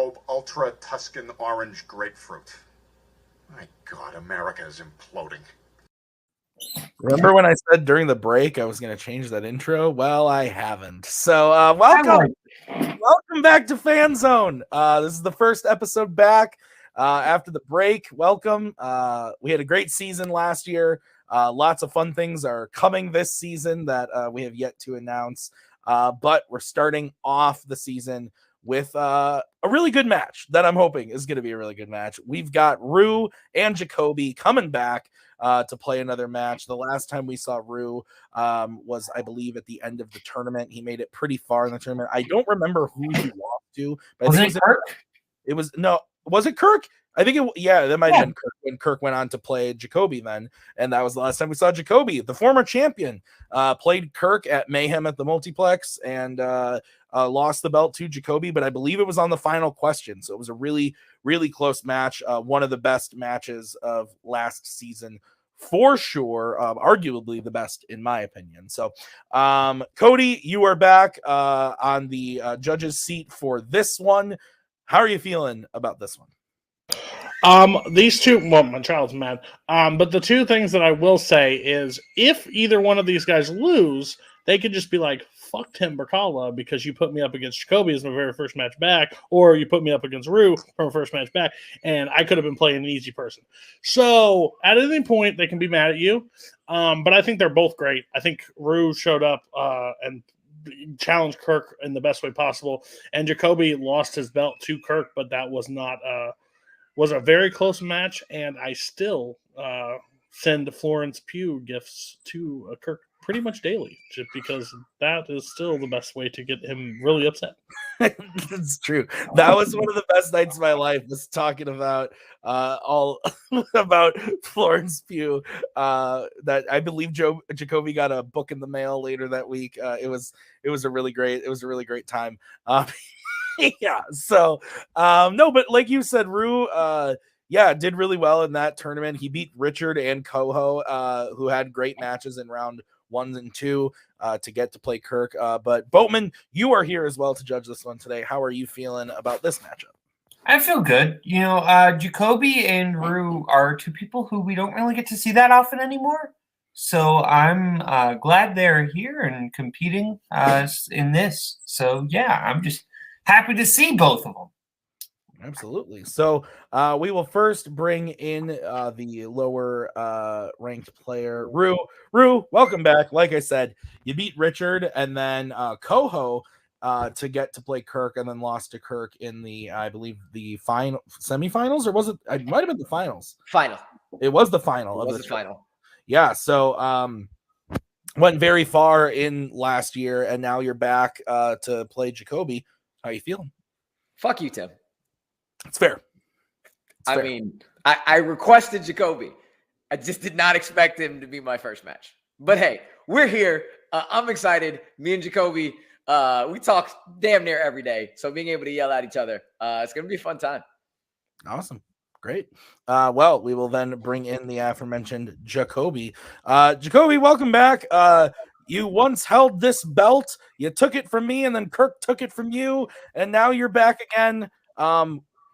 Michelob Ultra Tuscan Orange Grapefruit. My God, America is imploding. Remember when I said during the break I was going to change that intro? Well, I haven't. So welcome back to Fanzone. This is the first episode back after the break. Welcome. We had a great season last year. Lots of fun things are coming this season that we have yet to announce. But we're starting off the season with a really good match that I'm hoping is going to be a really good match. We've got Rue and Jacoby coming back to play another match. The last time we saw Rue was, I believe, at the end of the tournament. He made it pretty far in the tournament. I don't remember who he lost to, but was it Kirk? Was it Kirk? I think that might have been Kirk when Kirk went on to play Jacoby then. And that was the last time we saw Jacoby, the former champion, played Kirk at Mayhem at the multiplex and lost the belt to Jacoby, but I believe it was on the final question. So it was a really, really close match. One of the best matches of last season for sure. Arguably the best in my opinion. So Cody, you are back on the judge's seat for this one. How are you feeling about this one? These two, well, my child's mad. But the two things that I will say is if either one of these guys lose, they could just be like, fuck Tim Berkala because you put me up against Jacoby as my very first match back, or you put me up against Rue for my first match back, and I could have been playing an easy person. So at any point, they can be mad at you. But I think they're both great. I think Rue showed up and challenged Kirk in the best way possible, and Jacoby lost his belt to Kirk, but that was not was a very close match, and I still send Florence Pugh gifts to Kirk pretty much daily, just because that is still the best way to get him really upset. It's true. That was one of the best nights of my life, was talking about all about Florence Pugh. That I believe Jacoby got a book in the mail later that week. It was a really great time. Yeah. So no, but like you said, Rue did really well in that tournament. He beat Richard and Coho, who had great matches in round 1 and 2 to get to play Kirk. But Boatman, you are here as well to judge this one today. How are you feeling about this matchup? I feel good. Jacoby and Rue are two people who we don't really get to see that often anymore. So I'm glad they're here and competing in this. So yeah, I'm just happy to see both of them. Absolutely. So we will first bring in the lower ranked player, Rue. Rue, welcome back. Like I said, you beat Richard and then Coho to get to play Kirk, and then lost to Kirk in the, I believe, the semifinals, or was it? It might have been the finals. Final. It was the final. It was the final. Yeah. So went very far in last year, and now you're back to play Jacoby. How are you feeling? Fuck you, Tim. It's fair. I mean, I requested Jacoby. I just did not expect him to be my first match. But hey, we're here. I'm excited. Me and Jacoby, we talk damn near every day. So being able to yell at each other, it's going to be a fun time. Awesome. Great. Well, we will then bring in the aforementioned Jacoby. Jacoby, welcome back. You once held this belt. You took it from me, and then Kirk took it from you, and now you're back again.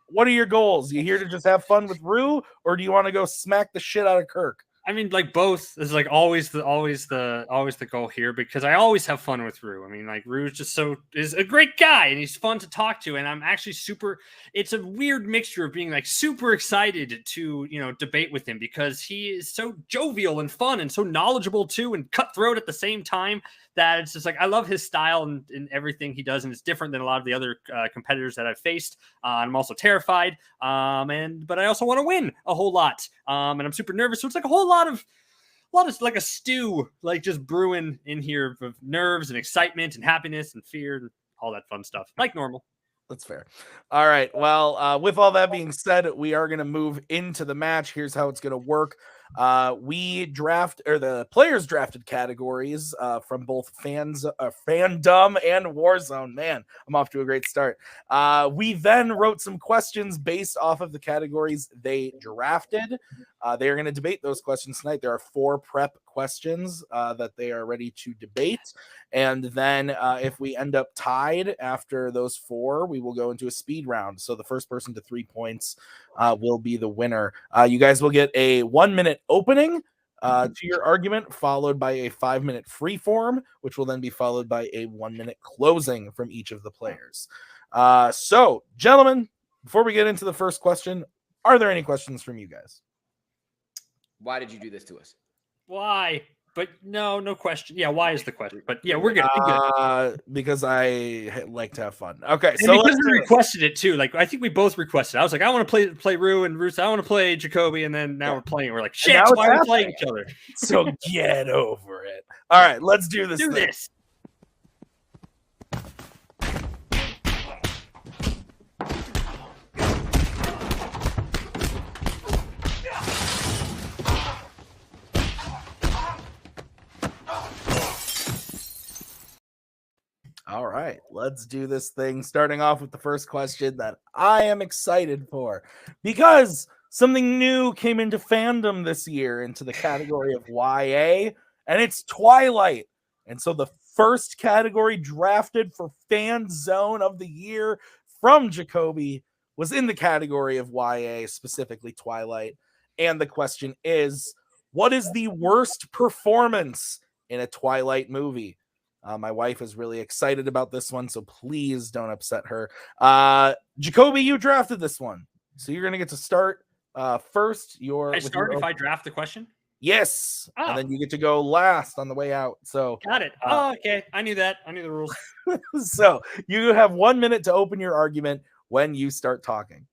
What are your goals? You here to just have fun with Rue, or do you want to go smack the shit out of Kirk? I mean, like both is like always the goal here, because I always have fun with Rue. I mean, like Rue is a great guy and he's fun to talk to, and I'm actually it's a weird mixture of being like super excited to, debate with him, because he is so jovial and fun and so knowledgeable too, and cutthroat at the same time, that it's just like, I love his style and everything he does. And it's different than a lot of the other competitors that I've faced. I'm also terrified. But I also want to win a whole lot. And I'm super nervous. So it's like a lot of like a stew, like just brewing in here of nerves and excitement and happiness and fear and all that fun stuff, like normal. That's fair. All right. Well, with all that being said, we are going to move into the match. Here's how it's going to work. The players drafted categories from both Fandom and Warzone. Man, I'm off to a great start. We then wrote some questions based off of the categories they drafted. They are going to debate those questions tonight. There are 4 prep questions that they are ready to debate. And then if we end up tied after those 4, we will go into a speed round. So the first person to 3 points will be the winner. You guys will get a 1-minute opening to your argument, followed by a 5-minute free form, which will then be followed by a 1-minute closing from each of the players. So, gentlemen, before we get into the first question, are there any questions from you guys? Why did you do this to us? Why? But no question. Yeah, why is the question? But yeah, we're good. Because I like to have fun. Okay, and so because we requested it too. Like I think we both requested. I was like, I want to play Rue, and Ruth, I want to play Jacoby, and then now we're playing. We're like, shit, why are we playing each other? So get over it. All right, let's do this. This. All right, let's do this thing. Starting off with the first question that I am excited for because something new came into fandom this year into the category of YA, and it's Twilight. And so the first category drafted for Fanzone of the year from Jacoby was in the category of YA, specifically Twilight. And the question is, what is the worst performance in a Twilight movie? My wife is really excited about this one, so please don't upset her. Jacoby, you drafted this one, so you're going to get to start first. I start if I draft the question? Yes, and then you get to go last on the way out. So got it. Okay. I knew that. I knew the rules. So you have 1 minute to open your argument when you start talking.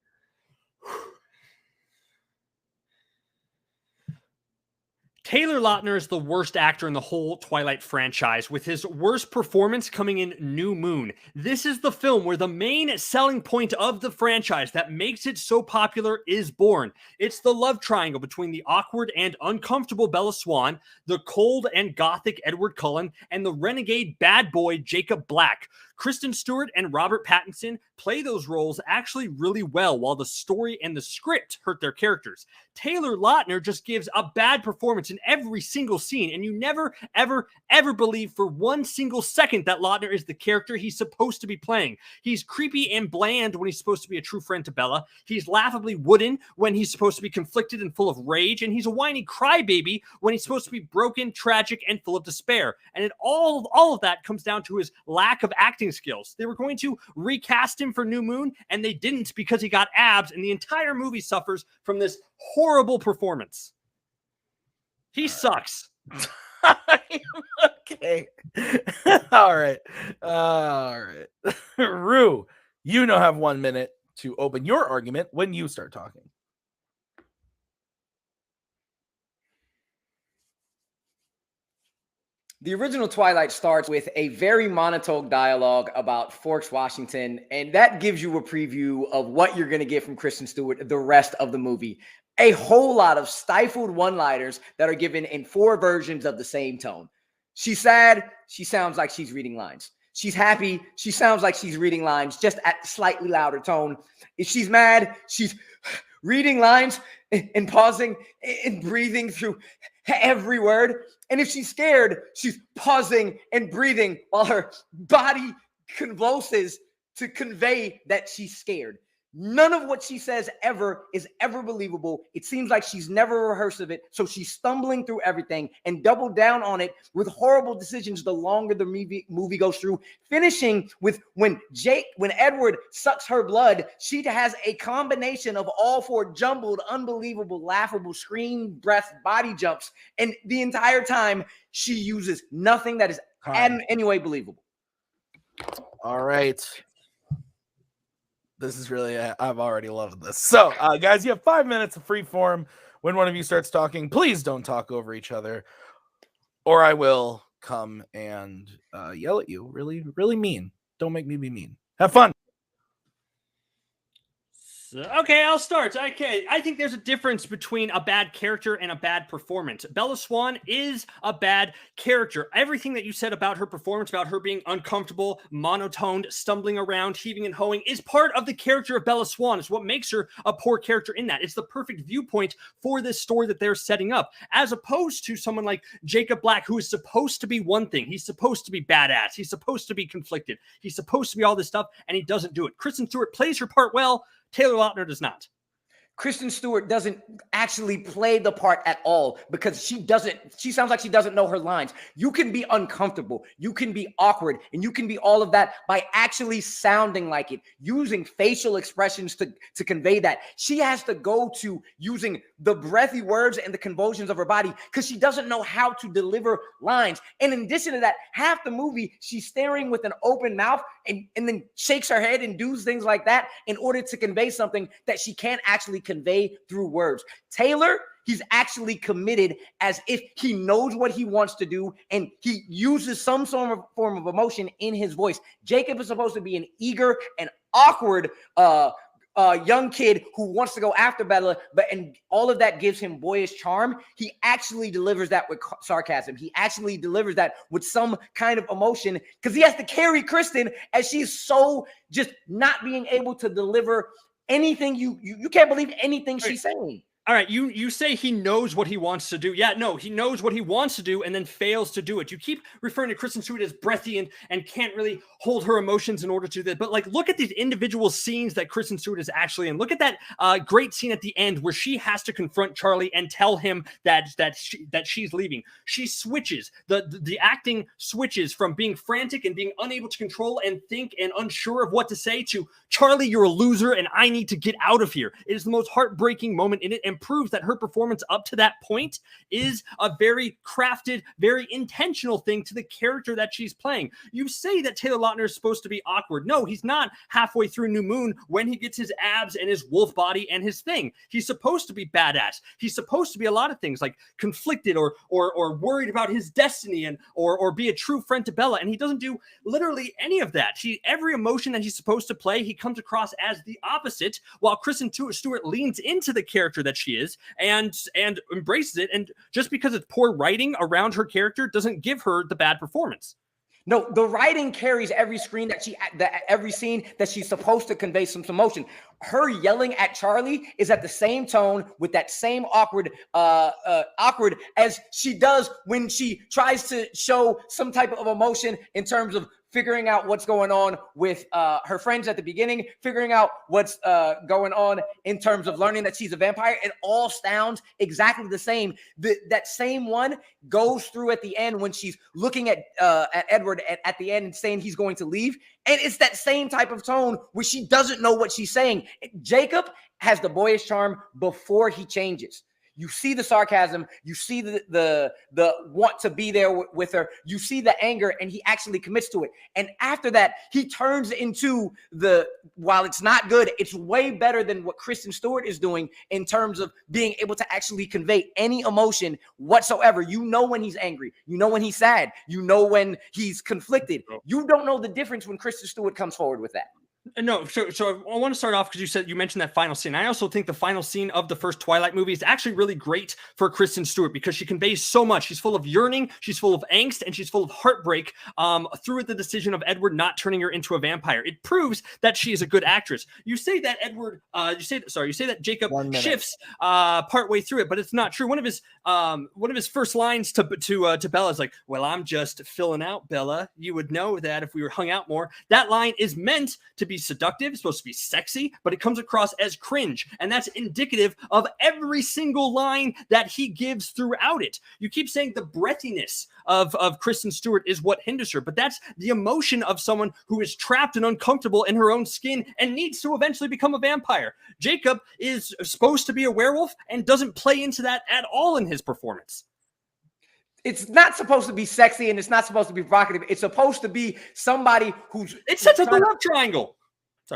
Taylor Lautner is the worst actor in the whole Twilight franchise, with his worst performance coming in New Moon. This is the film where the main selling point of the franchise that makes it so popular is born. It's the love triangle between the awkward and uncomfortable Bella Swan, the cold and gothic Edward Cullen, and the renegade bad boy Jacob Black. Kristen Stewart and Robert Pattinson play those roles actually really well, while the story and the script hurt their characters. Taylor Lautner just gives a bad performance in every single scene, and you never, ever, ever believe for 1 single second that Lautner is the character he's supposed to be playing. He's creepy and bland when he's supposed to be a true friend to Bella. He's laughably wooden when he's supposed to be conflicted and full of rage, and he's a whiny crybaby when he's supposed to be broken, tragic, and full of despair. And all of that comes down to his lack of acting skills. They were going to recast him for New Moon, and they didn't because he got abs, and the entire movie suffers from this horrible performance. He sucks. Okay. All right. Rue, you now have 1 minute to open your argument when you start talking. The original Twilight starts with a very monotone dialogue about Forks, Washington, and that gives you a preview of what you're going to get from Kristen Stewart the rest of the movie. A whole lot of stifled one-liners that are given in 4 versions of the same tone. She's sad, she sounds like she's reading lines. She's happy, she sounds like she's reading lines, just at slightly louder tone. If she's mad, she's reading lines and pausing and breathing through every word. And if she's scared, she's pausing and breathing while her body convulses to convey that she's scared. None of what she says ever is ever believable. It seems like she's never rehearsed of it, so she's stumbling through everything and doubled down on it with horrible decisions the longer the movie goes through, finishing with when Edward sucks her blood, she has a combination of all 4 jumbled, unbelievable, laughable scream, breath, body jumps, and the entire time she uses nothing that is in any way believable. All right. This is really, I've already loved this. So, guys, you have 5 minutes of free form. When one of you starts talking, please don't talk over each other, or I will come and yell at you. Really, really mean. Don't make me be mean. Have fun. Okay, I'll start. Okay, I think there's a difference between a bad character and a bad performance. Bella Swan is a bad character. Everything that you said about her performance, about her being uncomfortable, monotoned, stumbling around, heaving and hoeing, is part of the character of Bella Swan. It's what makes her a poor character in that. It's the perfect viewpoint for this story that they're setting up, as opposed to someone like Jacob Black, who is supposed to be one thing. He's supposed to be badass. He's supposed to be conflicted. He's supposed to be all this stuff, and he doesn't do it. Kristen Stewart plays her part well. Taylor Lautner does not. Kristen Stewart doesn't actually play the part at all because she sounds like she doesn't know her lines. You can be uncomfortable, you can be awkward, and you can be all of that by actually sounding like it, using facial expressions to convey that. She has to go to using the breathy words and the convulsions of her body because she doesn't know how to deliver lines. And in addition to that, half the movie, she's staring with an open mouth and then shakes her head and does things like that in order to convey something that she can't actually convey through words. Taylor, he's actually committed as if he knows what he wants to do, and he uses some form of emotion in his voice. Jacob is supposed to be an eager and awkward young kid who wants to go after Bella, and all of that gives him boyish charm. He actually delivers that with sarcasm. He actually delivers that with some kind of emotion because he has to carry Kristen as she's so just not being able to deliver anything. You can't believe anything she's saying. All right, you say he knows what he wants to do. Yeah, no, he knows what he wants to do and then fails to do it. You keep referring to Kristen Stewart as breathy and can't really hold her emotions in order to do that. But like, look at these individual scenes that Kristen Stewart is actually in. Look at that great scene at the end where she has to confront Charlie and tell him that she's leaving. She switches. The acting switches from being frantic and being unable to control and think and unsure of what to say to Charlie, you're a loser and I need to get out of here. It is the most heartbreaking moment in it, and proves that her performance up to that point is a very crafted, very intentional thing to the character that she's playing. You say that Taylor Lautner is supposed to be awkward. No, he's not halfway through New Moon when he gets his abs and his wolf body and his thing. He's supposed to be badass. He's supposed to be a lot of things like conflicted or worried about his destiny and or be a true friend to Bella, and he doesn't do literally any of that. Every emotion that he's supposed to play, he comes across as the opposite, while Kristen Stewart leans into the character that she is and embraces it. And just because it's poor writing around her character doesn't give her the bad performance. No, the writing carries every scene that she's supposed to convey some emotion. Her yelling at Charlie is at the same tone with that same awkward as she does when she tries to show some type of emotion in terms of figuring out what's going on with her friends at the beginning, figuring out what's going on in terms of learning that she's a vampire. It all sounds exactly the same. That same one goes through at the end when she's looking at Edward at the end and saying he's going to leave. And it's that same type of tone where she doesn't know what she's saying. Jacob has the boyish charm before he changes. You see the sarcasm, you see the want to be there with her, you see the anger, and he actually commits to it. And after that, he turns into while it's not good, it's way better than what Kristen Stewart is doing in terms of being able to actually convey any emotion whatsoever. You know when he's angry, you know when he's sad, you know when he's conflicted. You don't know the difference when Kristen Stewart comes forward with that. No, so I want to start off because you mentioned that final scene. I also think the final scene of the first Twilight movie is actually really great for Kristen Stewart because she conveys so much. She's full of yearning, she's full of angst, and she's full of heartbreak through the decision of Edward not turning her into a vampire. It proves that she is a good actress. You say that you say that Jacob shifts partway through it, but it's not true. One of his first lines to Bella is like, "Well, I'm just filling out, Bella. You would know that if we were hung out more." That line is meant to be seductive, it's supposed to be sexy, but it comes across as cringe, and that's indicative of every single line that he gives throughout it. You keep saying the breathiness of Kristen Stewart is what hinders her, but that's the emotion of someone who is trapped and uncomfortable in her own skin and needs to eventually become a vampire. Jacob is supposed to be a werewolf and doesn't play into that at all in his performance. It's not supposed to be sexy and it's not supposed to be provocative. It's supposed to be somebody who's... It sets up a love triangle.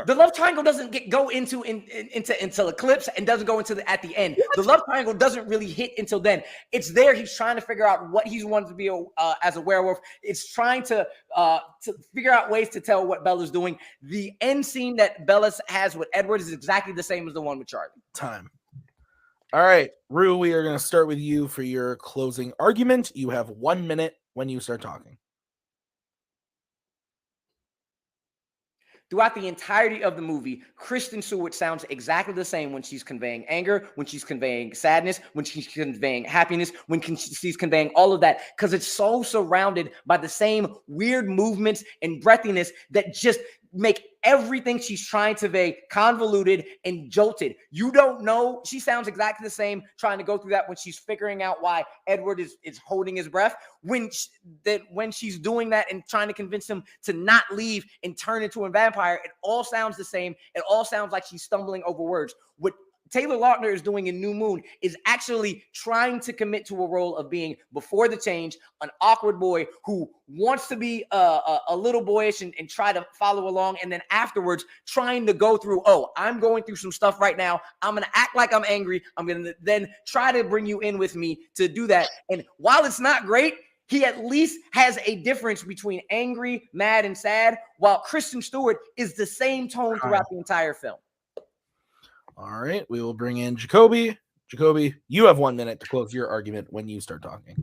The love triangle doesn't go into eclipse and doesn't go into at the end. The love triangle doesn't really hit until then. It's there. He's trying to figure out what he wants to be as a werewolf. It's trying to figure out ways to tell what Bella's doing. The end scene that Bella has with Edward is exactly the same as the one with Charlie. Time. All right, Rue, we are going to start with you for your closing argument. You have 1 minute when you start talking. Throughout the entirety of the movie, Kristen Stewart sounds exactly the same when she's conveying anger, when she's conveying sadness, when she's conveying happiness, when she's conveying all of that, because it's so surrounded by the same weird movements and breathiness that just make everything she's trying to convey convoluted and jolted. You don't know. She sounds exactly the same trying to go through that when she's figuring out why Edward is holding his breath. When she's doing that and trying to convince him to not leave and turn into a vampire, it all sounds the same. It all sounds like she's stumbling over words. What Taylor Lautner is doing in New Moon is actually trying to commit to a role of being, before the change, an awkward boy who wants to be a little boyish and try to follow along. And then afterwards trying to go through, I'm going through some stuff right now. I'm going to act like I'm angry. I'm going to then try to bring you in with me to do that. And while it's not great, he at least has a difference between angry, mad, and sad, while Kristen Stewart is the same tone throughout the entire film. All right, we will bring in Jacoby. Jacoby, you have 1 minute to close your argument when you start talking.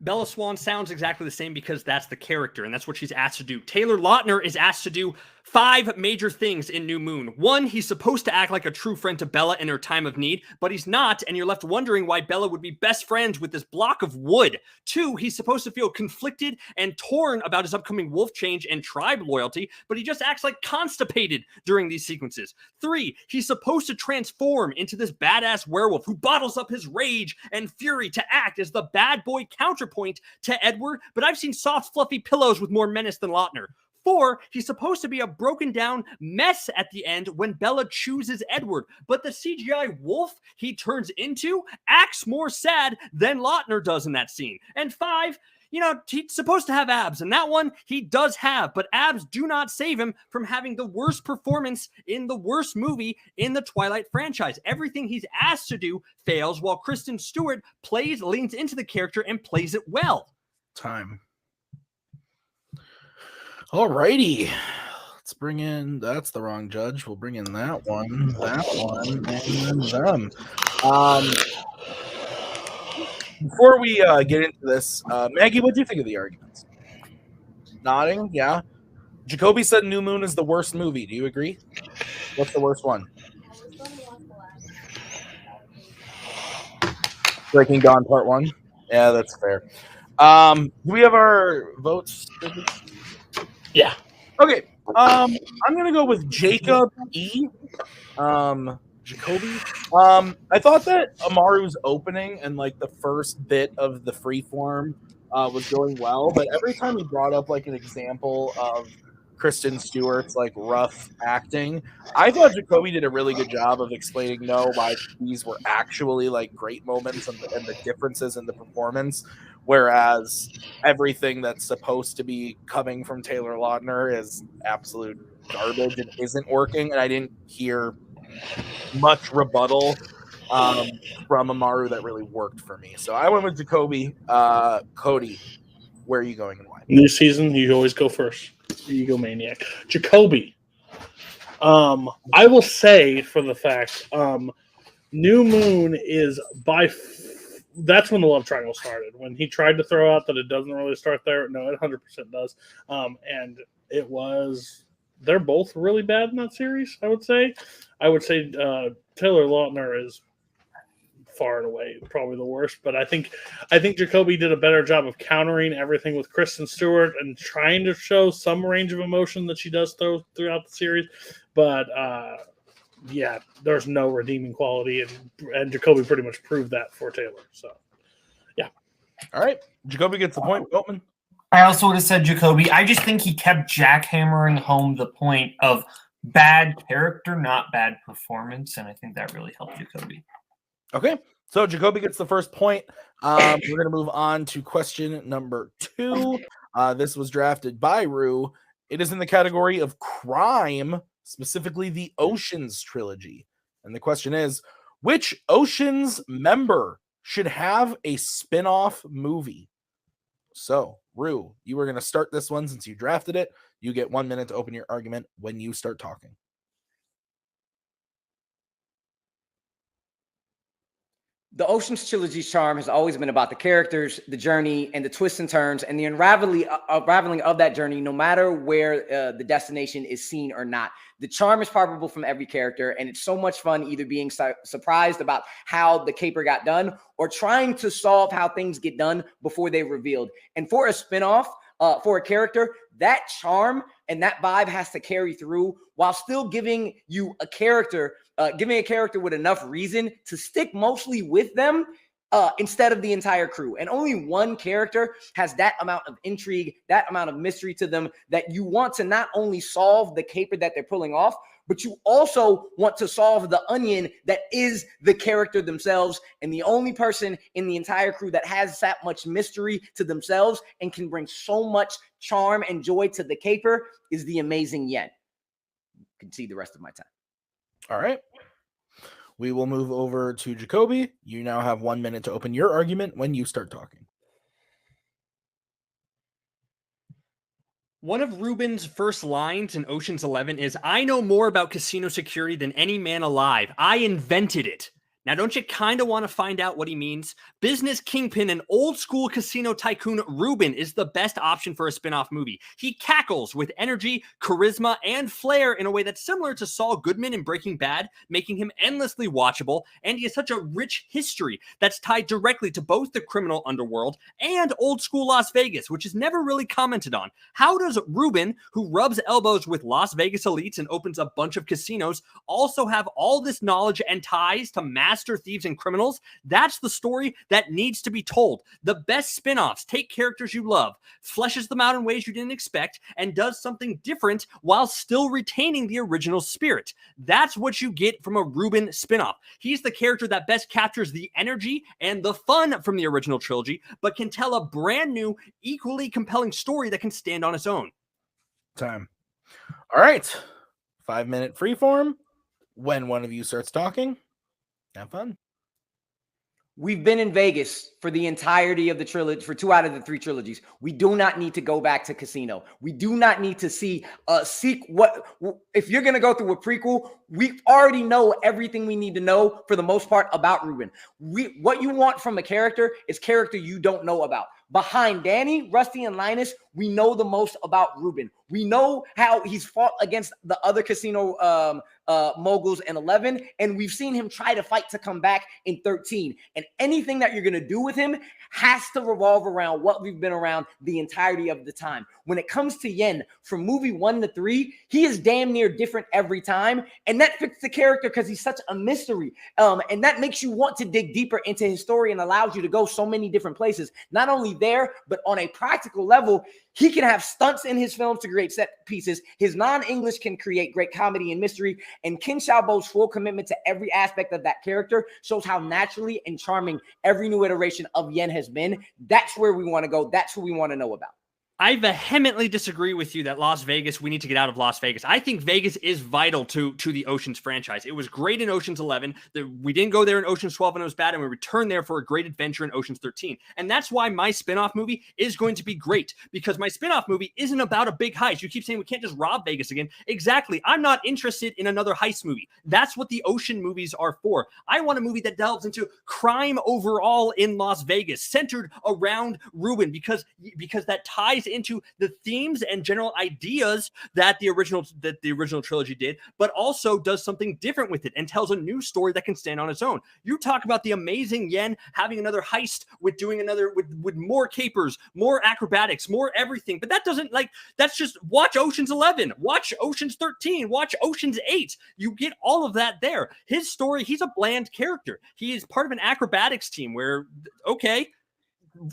Bella Swan sounds exactly the same because that's the character, and that's what she's asked to do. Taylor Lautner is asked to do 5 major things in New Moon. 1, he's supposed to act like a true friend to Bella in her time of need, but he's not, and you're left wondering why Bella would be best friends with this block of wood. 2, he's supposed to feel conflicted and torn about his upcoming wolf change and tribe loyalty, but he just acts like constipated during these sequences. 3, he's supposed to transform into this badass werewolf who bottles up his rage and fury to act as the bad boy counterpoint to Edward, but I've seen soft, fluffy pillows with more menace than Lautner. 4, he's supposed to be a broken down mess at the end when Bella chooses Edward, but the CGI wolf he turns into acts more sad than Lautner does in that scene. And 5, he's supposed to have abs, and that one he does have, but abs do not save him from having the worst performance in the worst movie in the Twilight franchise. Everything he's asked to do fails, while Kristen Stewart leans into the character and plays it well. Time. All righty. Let's bring in, that's the wrong judge. We'll bring in that one, and then them. Before we get into this, Maggie, what do you think of the arguments? Nodding, yeah. Jacoby said New Moon is the worst movie. Do you agree? What's the worst one? Breaking Dawn Part 1. Yeah, that's fair. Do we have our votes? Yeah. Okay. I'm gonna go with Jacob E. Jacoby. I thought that Amaru's opening and like the first bit of the freeform was going well, but every time he brought up like an example of Kristen Stewart's like rough acting, I thought Jacoby did a really good job of explaining why these were actually like great moments and the differences in the performance. Whereas everything that's supposed to be coming from Taylor Lautner is absolute garbage and isn't working. And I didn't hear much rebuttal from Amaru that really worked for me. So I went with Jacoby. Cody, where are you going and why? New season, you always go first. You go Maniac. Jacoby. I will say for the fact, New Moon is that's when the love triangle started. When he tried to throw out that it doesn't really start there. No, it 100% does. And it was, they're both really bad in that series, I would say. Taylor Lautner is far and away probably the worst, but I think Jacoby did a better job of countering everything with Kristen Stewart and trying to show some range of emotion that she does throughout the series. But yeah, there's no redeeming quality, and Jacoby pretty much proved that for Taylor. So, yeah. All right. Jacoby gets the point. Boatman. I also would have said Jacoby. I just think he kept jackhammering home the point of bad character, not bad performance, and I think that really helped Jacoby. Okay. So Jacoby gets the first point. We're going to move on to question number 2. This was drafted by Rue. It is in the category of crime, specifically the Oceans trilogy. And the question is, which Oceans member should have a spin-off movie? So, Rue, you were going to start this one since you drafted it. You get 1 minute to open your argument when you start talking. The Oceans trilogy's charm has always been about the characters, the journey, and the twists and turns, and the unraveling of that journey, no matter where the destination is seen or not. The charm is palpable from every character, and it's so much fun either being surprised about how the caper got done or trying to solve how things get done before they're revealed. And for a spinoff, for a character, that charm and that vibe has to carry through while still giving you a character, giving a character with enough reason to stick mostly with them instead of the entire crew. And only one character has that amount of intrigue, that amount of mystery to them that you want to not only solve the caper that they're pulling off, but you also want to solve the onion that is the character themselves. And the only person in the entire crew that has that much mystery to themselves and can bring so much charm and joy to the caper is the amazing Yen. You can see the rest of my time. All right. We will move over to Jacoby. You now have 1 minute to open your argument when you start talking. One of Ruben's first lines in Ocean's 11 is, "I know more about casino security than any man alive. I invented it." Now, don't you kind of want to find out what he means? Business kingpin and old school casino tycoon Ruben is the best option for a spin-off movie. He cackles with energy, charisma, and flair in a way that's similar to Saul Goodman in Breaking Bad, making him endlessly watchable, and he has such a rich history that's tied directly to both the criminal underworld and old school Las Vegas, which is never really commented on. How does Ruben, who rubs elbows with Las Vegas elites and opens a bunch of casinos, also have all this knowledge and ties to master thieves and criminals? That's the story that needs to be told. The best spin-offs take characters you love, fleshes them out in ways you didn't expect, and does something different while still retaining the original spirit. That's what you get from a Ruben spin-off. He's the character that best captures the energy and the fun from the original trilogy, but can tell a brand new, equally compelling story that can stand on its own. Time. All right. 5 minute freeform. When one of you starts talking, have fun. We've been in Vegas for the entirety of the trilogy, for 2 out of the 3 trilogies. We do not need to go back to Casino. We do not need to seek what, if you're going to go through a prequel, we already know everything we need to know for the most part about Ruben. What you want from a character is character you don't know about. Behind Danny, Rusty, and Linus, we know the most about Ruben. We know how he's fought against the other casino moguls in 11, and we've seen him try to fight to come back in 13. And anything that you're going to do with him has to revolve around what we've been around the entirety of the time. When it comes to Yen, from movie 1 to 3, he is damn near different every time, and that fits the character because he's such a mystery. And that makes you want to dig deeper into his story and allows you to go so many different places. Not only there, but on a practical level, he can have stunts in his films to create set pieces. His non-English can create great comedy and mystery. And Ken Xiaobo's full commitment to every aspect of that character shows how naturally and charming every new iteration of Yen has been. That's where we want to go. That's who we want to know about. I vehemently disagree with you that Las Vegas, we need to get out of Las Vegas. I think Vegas is vital to the Oceans franchise. It was great in Oceans 11. We didn't go there in Oceans 12 and it was bad, and we returned there for a great adventure in Oceans 13. And that's why my spinoff movie is going to be great, because my spinoff movie isn't about a big heist. You keep saying we can't just rob Vegas again. Exactly. I'm not interested in another heist movie. That's what the ocean movies are for. I want a movie that delves into crime overall in Las Vegas, centered around Ruben, because that ties into the themes and general ideas that the original trilogy did, but also does something different with it and tells a new story that can stand on its own. You talk about the amazing Yen having another heist with doing another with more capers, more acrobatics, more everything, but that doesn't, like, that's just watch Oceans 11, watch Oceans 13, watch Oceans 8. You get all of that there. His story, he's a bland character. He is part of an acrobatics team where, okay,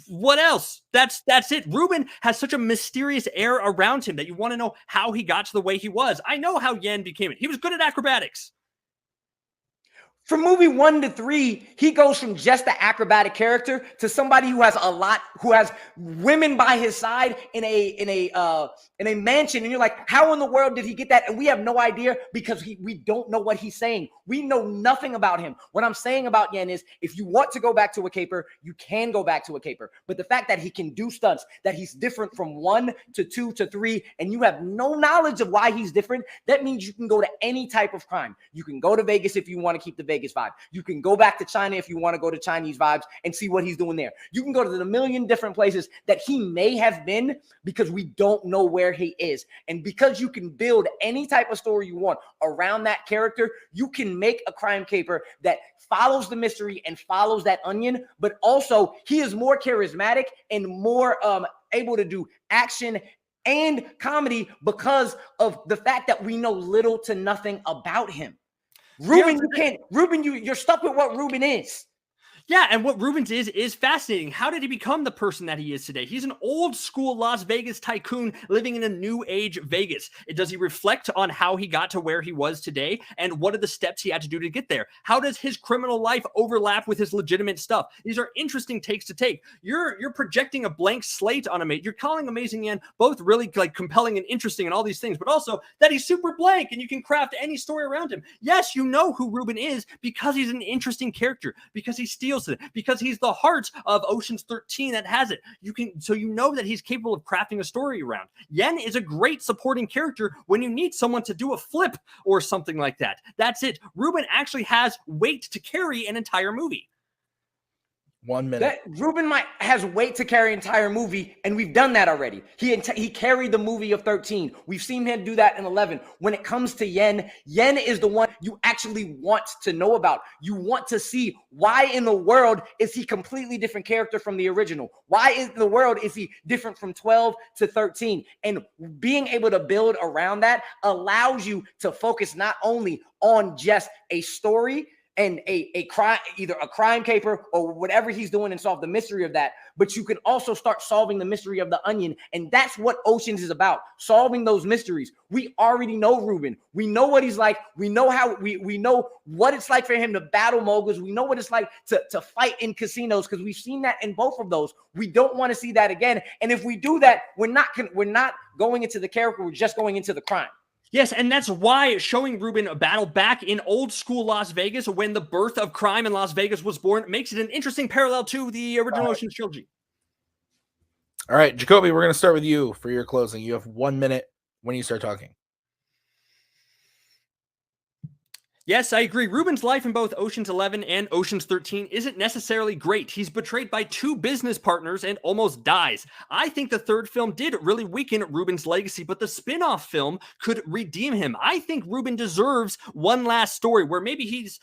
what else? That's it. Ruben has such a mysterious air around him that you want to know how he got to the way he was. I know how Yen became it. He was good at acrobatics. From movie 1 to 3, he goes from just the acrobatic character to somebody who has women by his side in a mansion, and you're like, how in the world did he get that? And we have no idea because we don't know what he's saying. We know nothing about him. What I'm saying about Yen is, if you want to go back to a caper, you can go back to a caper. But the fact that he can do stunts, that he's different from 1 to 2 to 3, and you have no knowledge of why he's different, that means you can go to any type of crime. You can go to Vegas if you want to keep the Vegas vibe. You can go back to China if you want to go to Chinese vibes and see what he's doing there. You can go to the million different places that he may have been, because we don't know where he is. And because you can build any type of story you want around that character, you can make a crime caper that follows the mystery and follows that onion, but also he is more charismatic and more able to do action and comedy because of the fact that we know little to nothing about him. Ruben, you're stuck with what Ruben is. Yeah, and what Rubens is fascinating. How did he become the person that he is today? He's an old school Las Vegas tycoon living in a new age Vegas. Does he reflect on how he got to where he was today? And what are the steps he had to do to get there? How does his criminal life overlap with his legitimate stuff? These are interesting takes to take. You're projecting a blank slate on him. You're calling Amazing Yen both really like compelling and interesting and all these things, but also that he's super blank and you can craft any story around him. Yes, you know who Ruben is because he's an interesting character, because he steals it, because he's the heart of Ocean's 13 that has it. So you know that he's capable of crafting a story around. Yen is a great supporting character when you need someone to do a flip or something like that. That's it. Ruben actually has weight to carry an entire movie. 1 minute. Ruben has weight to carry an entire movie, and we've done that already. He carried the movie of 13. We've seen him do that in 11. When it comes to Yen is the one you actually want to know about. You want to see why in the world is he completely different character from the original? Why in the world is he different from 12 to 13? And being able to build around that allows you to focus not only on just a story and a crime, either a crime caper or whatever he's doing, and solve the mystery of that. But you can also start solving the mystery of the onion. And that's what Oceans is about, solving those mysteries. We already know Ruben. We know what he's like. We know how we know what it's like for him to battle moguls. We know what it's like to fight in casinos, because we've seen that in both of those. We don't want to see that again. And if we do that, we're not going into the character. We're just going into the crime. Yes, and that's why showing Ruben a battle back in old school Las Vegas when the birth of crime in Las Vegas was born makes it an interesting parallel to the original Ocean's trilogy. All right, Jacoby, we're going to start with you for your closing. You have 1 minute when you start talking. Yes, I agree. Ruben's life in both Ocean's 11 and Ocean's 13 isn't necessarily great. He's betrayed by 2 business partners and almost dies. I think the third film did really weaken Ruben's legacy, but the spin-off film could redeem him. I think Ruben deserves one last story where maybe he's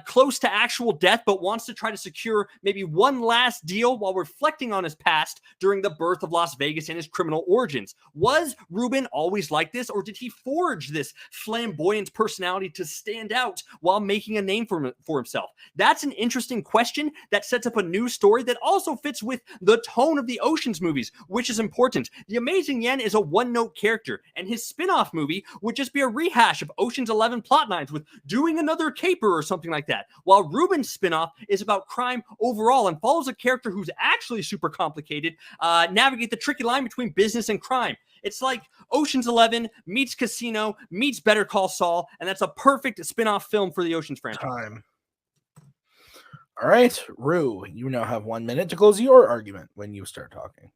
close to actual death, but wants to try to secure maybe one last deal while reflecting on his past during the birth of Las Vegas and his criminal origins. Was Ruben always like this, or did he forge this flamboyant personality to stand out while making a name for himself? That's an interesting question that sets up a new story that also fits with the tone of the Ocean's movies, which is important. The Amazing Yen is a one-note character, and his spin-off movie would just be a rehash of Ocean's 11 plotlines with doing another caper or something like that, while Ruben's spin-off is about crime overall and follows a character who's actually super complicated, navigate the tricky line between business and crime. It's like Ocean's 11 meets Casino meets Better Call Saul, and that's a perfect spin-off film for the Ocean's franchise. All right, Rue, you now have 1 minute to close your argument when you start talking.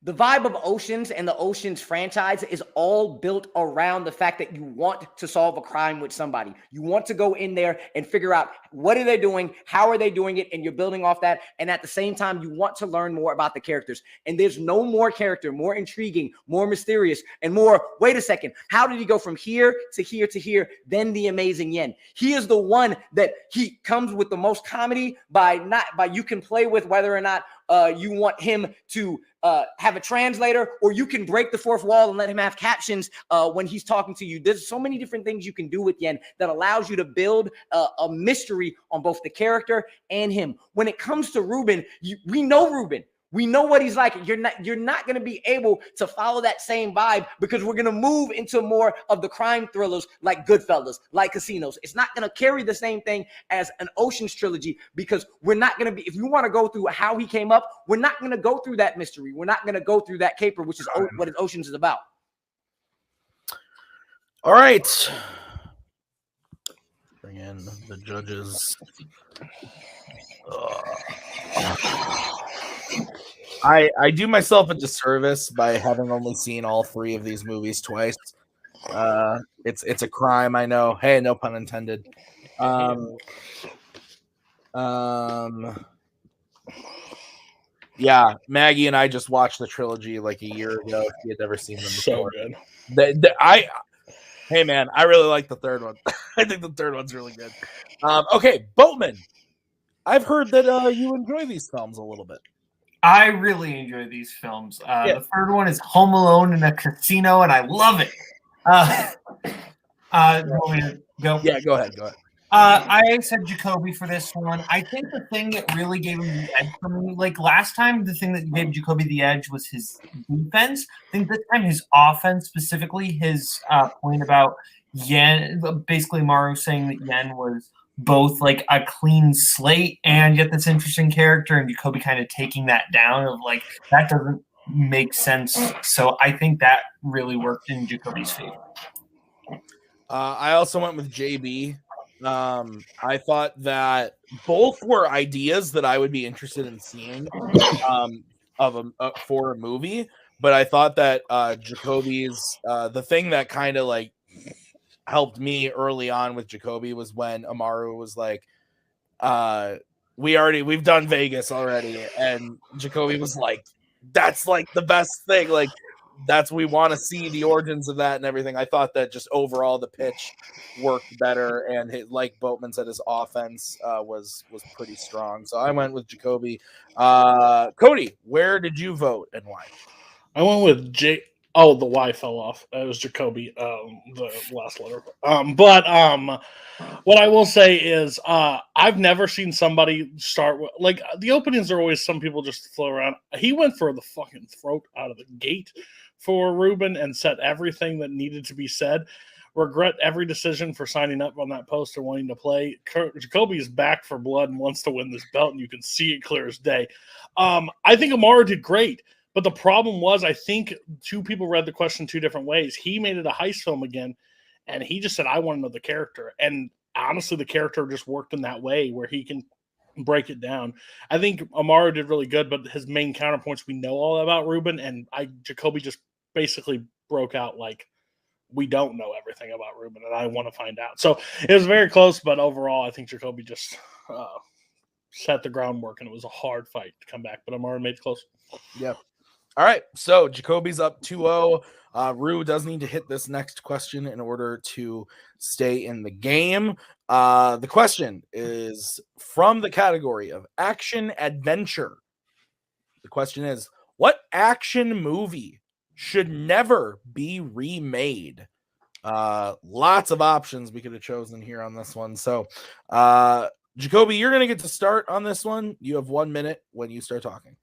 The vibe of Oceans and the Oceans franchise is all built around the fact that you want to solve a crime with somebody. You want to go in there and figure out what are they doing, how are they doing it, and you're building off that. And at the same time, you want to learn more about the characters. And there's no more character, more intriguing, more mysterious, and more, wait a second, how did he go from here to here to here than the Amazing Yen? He is the one that he comes with the most comedy by you can play with whether or not you want him to have a translator, or you can break the fourth wall and let him have captions when he's talking to you. There's so many different things you can do with Yen that allows you to build a mystery on both the character and him. When it comes to Ruben, we know Ruben. We know what he's like. You're not going to be able to follow that same vibe because we're going to move into more of the crime thrillers like Goodfellas, like Casinos. It's not going to carry the same thing as an Ocean's trilogy because we're not going to be, if you want to go through how he came up, we're not going to go through that mystery. We're not going to go through that caper, which is what Ocean's is about. All right. Bring in the judges. I do myself a disservice by having only seen all three of these movies twice. It's a crime, I know. Hey, no pun intended. Yeah, Maggie and I just watched the trilogy like a year ago. She had never seen them before. So good. Hey man, I really like the third one. I think the third one's really good. Okay, Boatman. I've heard that you enjoy these films a little bit. I really enjoy these films. The third one is Home Alone in a Casino, and I love it. Go? Yeah, go ahead. I said Jacoby for this one. I think the thing that really gave him the edge for me, like last time, the thing that gave Jacoby the edge was his defense. I think this time his offense, specifically his point about Yen, basically Amaru saying that Yen was both like a clean slate and yet this interesting character, and Jacoby kind of taking that down of like, that doesn't make sense. So I think that really worked in Jacoby's favor. I also went with JB. I thought that both were ideas that I would be interested in seeing for a movie, but I thought that Jacoby's the thing that kind of like helped me early on with Jacoby was when Amaru was like, we've done Vegas already, and Jacoby was like, that's like the best thing, like we want to see the origins of that and everything. I thought that just overall the pitch worked better, and like Boatman said, his offense was pretty strong. So I went with Jacoby. Cody, where did you vote and why? I went with Oh, the Y fell off. It was Jacoby, the last letter. But what I will say is I've never seen somebody start with, like, the openings are always some people just flow around. He went for the fucking throat out of the gate for Ruben and said everything that needed to be said. Regret every decision for signing up on that poster, wanting to play. Jacoby is back for blood and wants to win this belt, and you can see it clear as day. I think Amaru did great. But the problem was, I think two people read the question two different ways. He made it a heist film again, and he just said, I want to know the character. And honestly, the character just worked in that way where he can break it down. I think Amaru did really good, but his main counterpoints, we know all about Ruben, and Jacoby just basically broke out like, we don't know everything about Ruben, and I want to find out. So it was very close, but overall, I think Jacoby just set the groundwork, and it was a hard fight to come back. But Amaru made it close. Yep. All right, so Jacoby's up 2-0. Rue does need to hit this next question in order to stay in the game. The question is from the category of action adventure. The question is, what action movie should never be remade? Lots of options we could have chosen here on this one. So, Jacoby, you're going to get to start on this one. You have 1 minute when you start talking.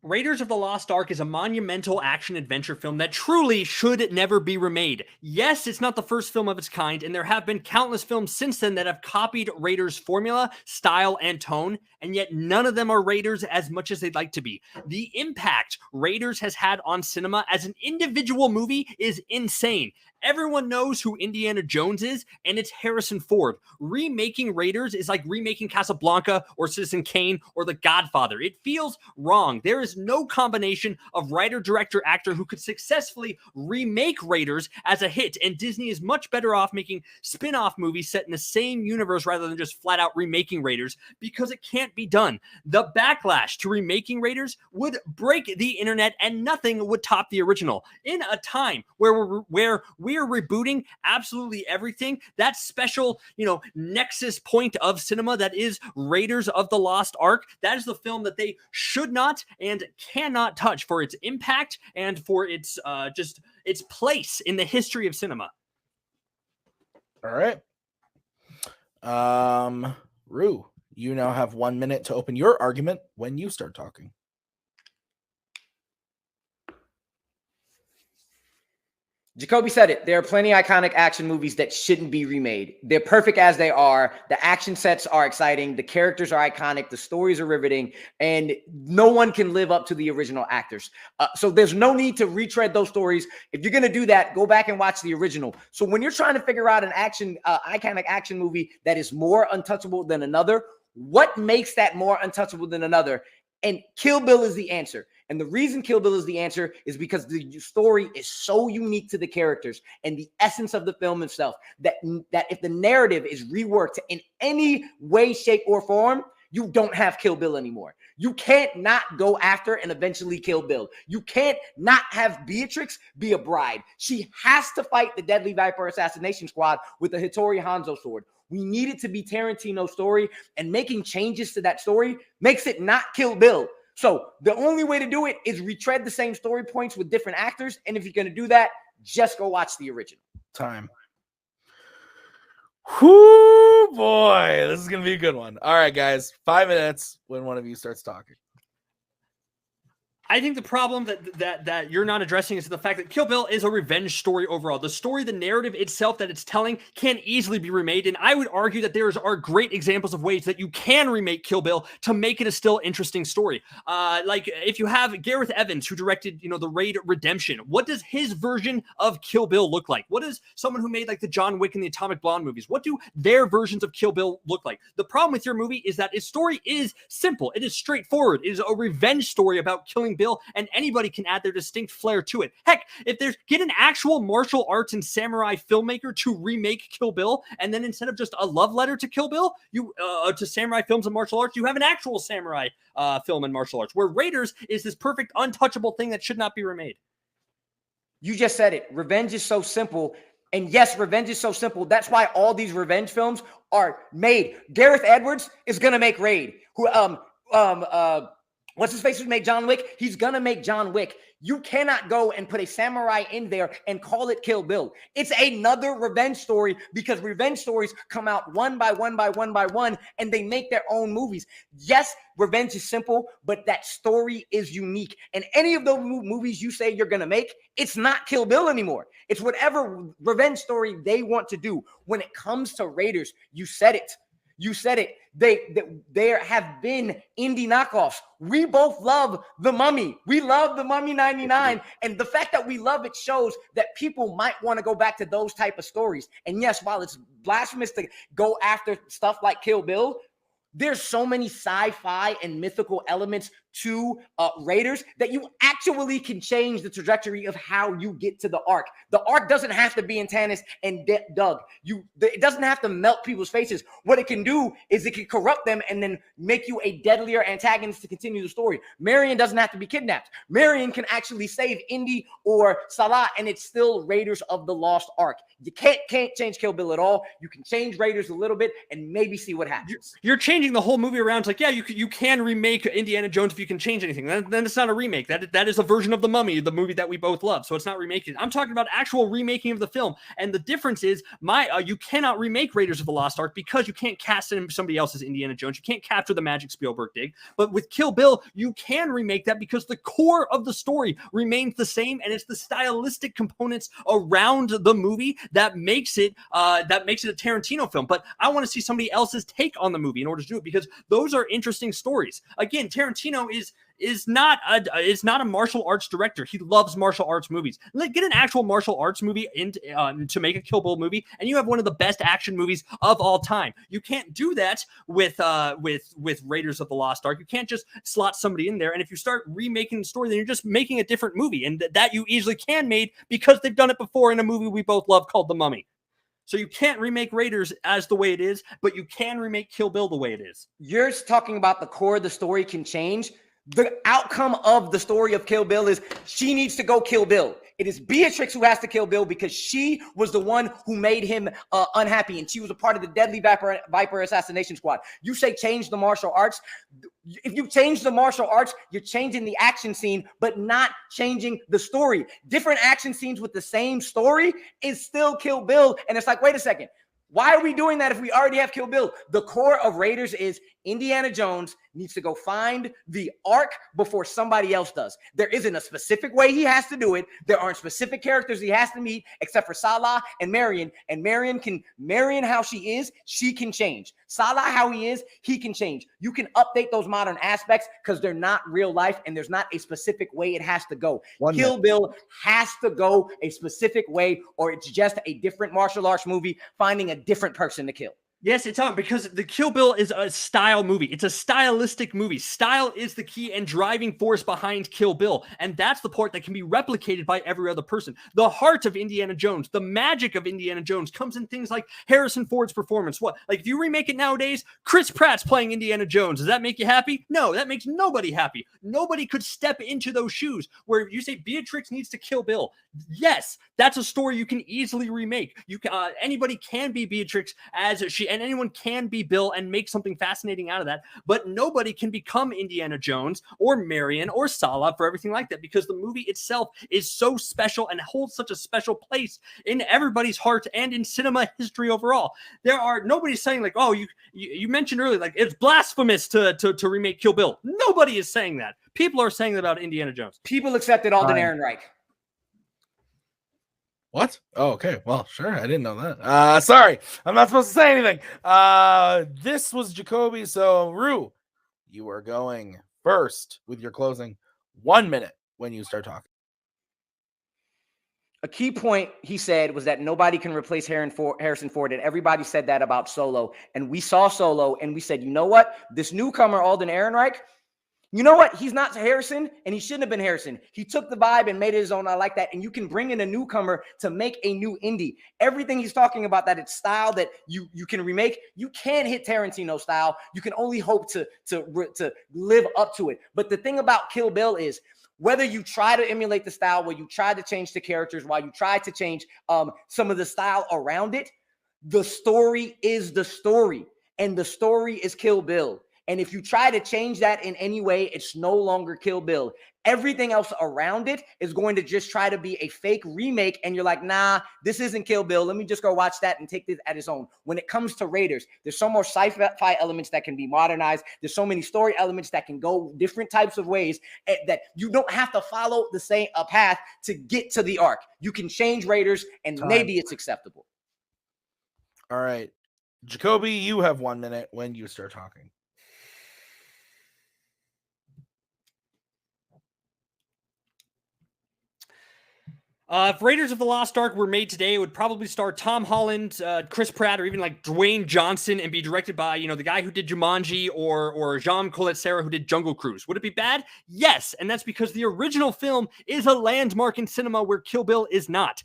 Raiders of the Lost Ark is a monumental action-adventure film that truly should never be remade. Yes, it's not the first film of its kind, and there have been countless films since then that have copied Raiders' formula, style, and tone, and yet none of them are Raiders as much as they'd like to be. The impact Raiders has had on cinema as an individual movie is insane. Everyone knows who Indiana Jones is, and it's Harrison Ford. Remaking Raiders is like remaking Casablanca or Citizen Kane or The Godfather. It feels wrong. There is no combination of writer, director, actor who could successfully remake Raiders as a hit, and Disney is much better off making spin-off movies set in the same universe rather than just flat out remaking Raiders, because it can't be done. The backlash to remaking Raiders would break the internet, and nothing would top the original. In a time where we we are rebooting absolutely everything, that special, nexus point of cinema that is Raiders of the Lost Ark, that is the film that they should not and cannot touch for its impact and for its just its place in the history of cinema. All right. Rue, you now have 1 minute to open your argument when you start talking. Jacoby said it. There are plenty of iconic action movies that shouldn't be remade. They're perfect as they are. The action sets are exciting. The characters are iconic. The stories are riveting. And no one can live up to the original actors. So there's no need to retread those stories. If you're going to do that, go back and watch the original. So when you're trying to figure out an iconic action movie that is more untouchable than another, what makes that more untouchable than another? And Kill Bill is the answer. And the reason Kill Bill is the answer is because the story is so unique to the characters and the essence of the film itself that if the narrative is reworked in any way, shape, or form, you don't have Kill Bill anymore. You can't not go after and eventually kill Bill. You can't not have Beatrix be a bride. She has to fight the Deadly Viper Assassination Squad with a Hattori Hanzo sword. We need it to be Tarantino's story, and making changes to that story makes it not Kill Bill. So the only way to do it is retread the same story points with different actors. And if you're going to do that, just go watch the original. Time. Whoo, boy. This is going to be a good one. All right, guys. 5 minutes when one of you starts talking. I think the problem that you're not addressing is the fact that Kill Bill is a revenge story overall. The story, the narrative itself that it's telling can easily be remade. And I would argue that there are great examples of ways that you can remake Kill Bill to make it a still interesting story. Like if you have Gareth Evans, who directed, The Raid Redemption, what does his version of Kill Bill look like? What does someone who made like the John Wick and the Atomic Blonde movies, what do their versions of Kill Bill look like? The problem with your movie is that its story is simple. It is straightforward. It is a revenge story about killing Bill, and anybody can add their distinct flair to it. Heck, if get an actual martial arts and samurai filmmaker to remake Kill Bill, and then instead of just a love letter to Kill Bill, to samurai films and martial arts, you have an actual samurai film and martial arts, where Raiders is this perfect untouchable thing that should not be remade. You just said it. Revenge is so simple. And yes, revenge is so simple. That's why all these revenge films are made. Gareth Edwards is going to make Raid. What's his face who made John Wick? He's going to make John Wick. You cannot go and put a samurai in there and call it Kill Bill. It's another revenge story because revenge stories come out one by one by one by one, and they make their own movies. Yes, revenge is simple, but that story is unique. And any of those movies you say you're going to make, it's not Kill Bill anymore. It's whatever revenge story they want to do. When it comes to Raiders, you said it. You said it. There have been indie knockoffs. We both love The Mummy. We love The Mummy 99. And the fact that we love it shows that people might want to go back to those type of stories. And yes, while it's blasphemous to go after stuff like Kill Bill, there's so many sci-fi and mythical elements to Raiders that you actually can change the trajectory of how you get to the Ark. The Ark doesn't have to be in Tannis and Doug. It doesn't have to melt people's faces. What it can do is it can corrupt them and then make you a deadlier antagonist to continue the story. Marion doesn't have to be kidnapped. Marion can actually save Indy or Salah, and it's still Raiders of the Lost Ark. You can't change Kill Bill at all. You can change Raiders a little bit and maybe see what happens. You're changing the whole movie around. It's like, yeah, you can remake Indiana Jones if you can change anything. Then it's not a remake. That is a version of The Mummy, the movie that we both love. So it's not remaking. I'm talking about actual remaking of the film. And the difference is you cannot remake Raiders of the Lost Ark because you can't cast in somebody else's Indiana Jones. You can't capture the magic Spielberg did. But with Kill Bill, you can remake that because the core of the story remains the same, and it's the stylistic components around the movie that makes it a Tarantino film. But I want to see somebody else's take on the movie in order to do it, because those are interesting stories. Again, Tarantino is not a martial arts director. He loves martial arts movies. Get an actual martial arts movie to make a Kill Bill movie, and you have one of the best action movies of all time. You can't do that with Raiders of the Lost Ark. You can't just slot somebody in there. And if you start remaking the story, then you're just making a different movie, and that you easily can made because they've done it before in a movie we both love called The Mummy. So you can't remake Raiders as the way it is, but you can remake Kill Bill the way it is. You're talking about the core of the story can change. The outcome of the story of Kill Bill is she needs to go kill Bill. It is Beatrix who has to kill Bill because she was the one who made him unhappy, and she was a part of the deadly Viper assassination squad. You say change the martial arts. If you change the martial arts, you're changing the action scene, but not changing the story. Different action scenes with the same story is still Kill Bill. And it's like, wait a second. Why are we doing that if we already have Kill Bill? The core of Raiders is Indiana Jones needs to go find the Ark before somebody else does. There isn't a specific way he has to do it. There aren't specific characters he has to meet except for Salah and Marion. And Marion how she is, she can change. Salah how he is, he can change. You can update those modern aspects because they're not real life and there's not a specific way it has to go. Kill Bill has to go a specific way or it's just a different martial arts movie finding a different person to kill. Yes, it's on because the Kill Bill is a style movie. It's a stylistic movie. Style is the key and driving force behind Kill Bill. And that's the part that can be replicated by every other person. The heart of Indiana Jones, the magic of Indiana Jones comes in things like Harrison Ford's performance. What? Like if you remake it nowadays, Chris Pratt's playing Indiana Jones. Does that make you happy? No, that makes nobody happy. Nobody could step into those shoes where you say Beatrix needs to kill Bill. Yes, that's a story you can easily remake. You can, anybody can be Beatrix as she, and anyone can be Bill and make something fascinating out of that. But nobody can become Indiana Jones or Marion or Salah for everything like that because the movie itself is so special and holds such a special place in everybody's heart and in cinema history overall. Nobody's saying like, oh, you mentioned earlier like it's blasphemous to remake Kill Bill. Nobody is saying that. People are saying that about Indiana Jones. People accepted Alden Ehrenreich. What? Oh, okay. Well, sure. I didn't know that. Sorry. I'm not supposed to say anything. This was Jacoby. So, Rue, you are going first with your closing 1 minute when you start talking. A key point he said was that nobody can replace Harrison Ford, and everybody said that about Solo. And we saw Solo, and we said, you know what? This newcomer, Alden Ehrenreich, you know what? He's not Harrison, and he shouldn't have been Harrison. He took the vibe and made it his own. I like that. And you can bring in a newcomer to make a new indie. Everything he's talking about, that it's style that you can remake. You can't hit Tarantino style. You can only hope to live up to it. But the thing about Kill Bill is whether you try to emulate the style, where you try to change the characters, while you try to change some of the style around it, the story is the story, and the story is Kill Bill. And if you try to change that in any way, it's no longer Kill Bill. Everything else around it is going to just try to be a fake remake. And you're like, nah, this isn't Kill Bill. Let me just go watch that and take this at its own. When it comes to Raiders, there's so more sci-fi elements that can be modernized. There's so many story elements that can go different types of ways that you don't have to follow the same path to get to the arc. You can change Raiders and maybe it's acceptable. All right. Jacoby, you have 1 minute when you start talking. If Raiders of the Lost Ark were made today, it would probably star Tom Holland, Chris Pratt, or even like Dwayne Johnson, and be directed by, the guy who did Jumanji or Jean Collet-Serra who did Jungle Cruise. Would it be bad? Yes, and that's because the original film is a landmark in cinema where Kill Bill is not.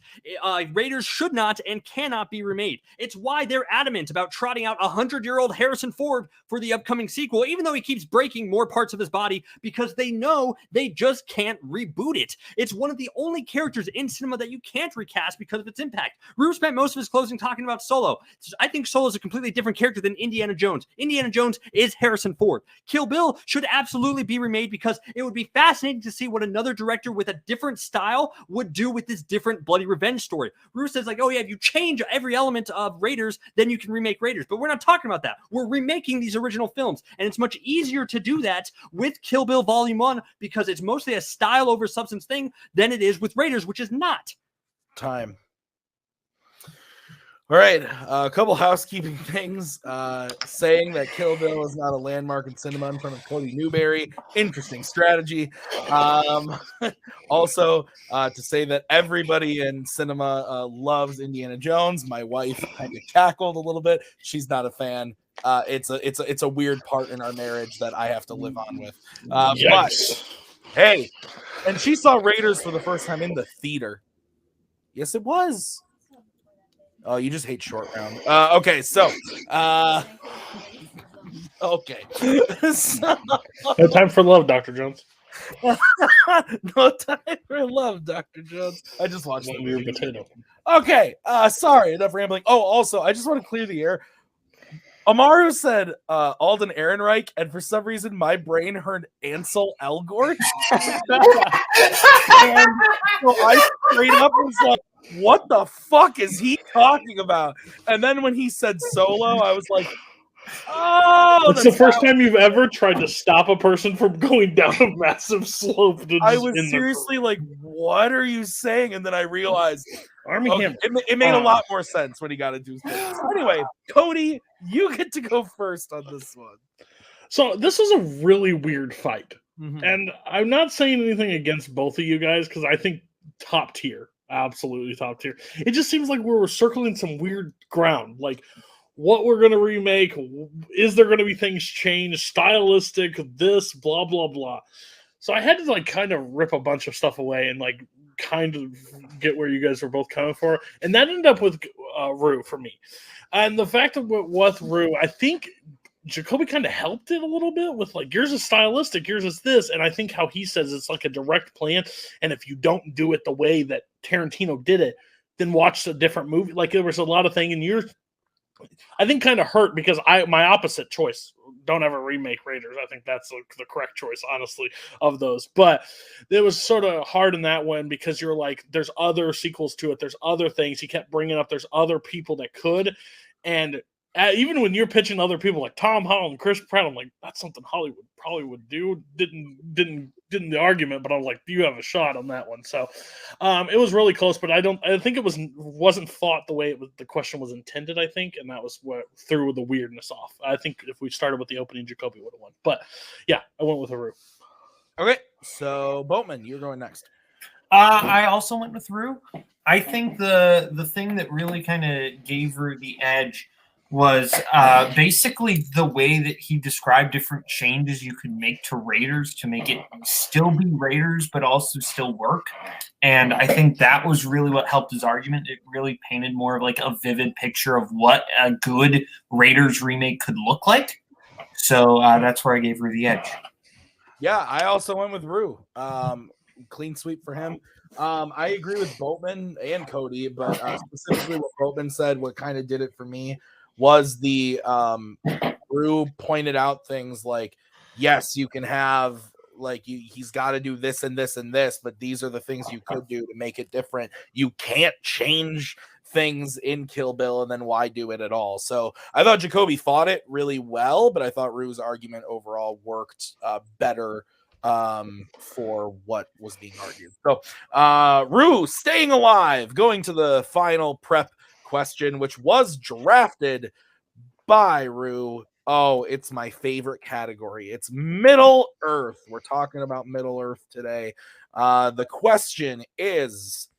Raiders should not and cannot be remade. It's why they're adamant about trotting out 100-year-old Harrison Ford for the upcoming sequel, even though he keeps breaking more parts of his body, because they know they just can't reboot it. It's one of the only characters in cinema that you can't recast because of its impact. Rue spent most of his closing talking about Solo. I think Solo is a completely different character than Indiana Jones. Indiana Jones is Harrison Ford. Kill Bill should absolutely be remade because it would be fascinating to see what another director with a different style would do with this different bloody revenge story. Rue says like, oh yeah, if you change every element of Raiders, then you can remake Raiders. But we're not talking about that. We're remaking these original films. And it's much easier to do that with Kill Bill Volume 1 because it's mostly a style over substance thing than it is with Raiders, which is not. Time. All right, a couple housekeeping things. Saying that Kill Bill is not a landmark in cinema in front of Cody Newberry. Interesting strategy. Also, to say that everybody in cinema loves Indiana Jones. My wife kind of cackled a little bit. She's not a fan. It's a weird part in our marriage that I have to live on with. But hey, and she saw Raiders for the first time in the theater. Yes, it was. Oh, you just hate short round. Okay, so Okay. No time for love, Dr. Jones. No time for love, Dr. Jones. I just watched One your potato. Okay. Sorry, enough rambling. Oh, also, I just want to clear the air. Amaru said Alden Ehrenreich, and for some reason my brain heard Ansel Elgort. And so I straight up was like, what the fuck is he talking about? And then when he said Solo, I was like, oh, it's the first time you've ever tried to stop a person from going down a massive slope. I was seriously like, what are you saying? And then I realized it made a lot more sense when he got into his things. Anyway, Cody, you get to go first on this one. So this was a really weird fight. Mm-hmm. And I'm not saying anything against both of you guys because I think top tier. Absolutely top tier. It just seems like we were circling some weird ground. Like, what we're going to remake, is there going to be things changed, stylistic, this, blah, blah, blah. So I had to, like, kind of rip a bunch of stuff away and, like, kind of get where you guys were both coming for. And that ended up with Rue for me. And the fact that with Rue, I think Jacoby kind of helped it a little bit with, like, yours is stylistic, yours is this. And I think how he says it's like a direct plan. And if you don't do it the way that Tarantino did it, then watch a different movie. Like, there was a lot of things in yours, I think, kind of hurt because my opposite choice, don't ever remake Raiders. I think that's the correct choice, honestly, of those. But it was sort of hard in that one because you're like, there's other sequels to it. There's other things. He kept bringing up there's other people that could. And even when you're pitching other people like Tom Holland, Chris Pratt, I'm like, that's something Hollywood probably would do. Didn't the argument, but I was like, do you have a shot on that one? So it was really close, but I think it wasn't thought the way the question was intended, I think, and that was what threw the weirdness off. I think if we started with the opening, Jacoby would have won. But yeah, I went with Haru. Okay, so Boatman, you're going next. I also went with Rue. I think the thing that really kind of gave Rue the edge was basically the way that he described different changes you could make to Raiders to make it still be Raiders, but also still work. And I think that was really what helped his argument. It really painted more of like a vivid picture of what a good Raiders remake could look like. So that's where I gave Rue the edge. Yeah, I also went with Rue. Clean sweep for him. I agree with Boatman and Cody, but specifically what Boatman said, what kind of did it for me was the Rue pointed out things like, yes, you can have like he's got to do this and this and this, but these are the things you could do to make it different. You can't change things in Kill Bill, and then why do it at all? So I thought Jacoby fought it really well, but I thought Rue's argument overall worked better for what was being argued. So Rue staying alive, going to the final prep question, which was drafted by Rue. Oh, it's my favorite category. It's Middle Earth. We're talking about Middle Earth today. The question is,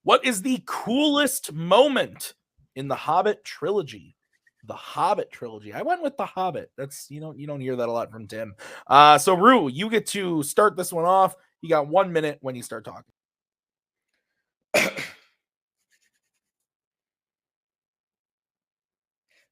what is the coolest moment in the Hobbit trilogy? The Hobbit trilogy. I went with the Hobbit. That's you don't hear that a lot from Tim. So Rue, you get to start this one off. You got 1 minute when you start talking.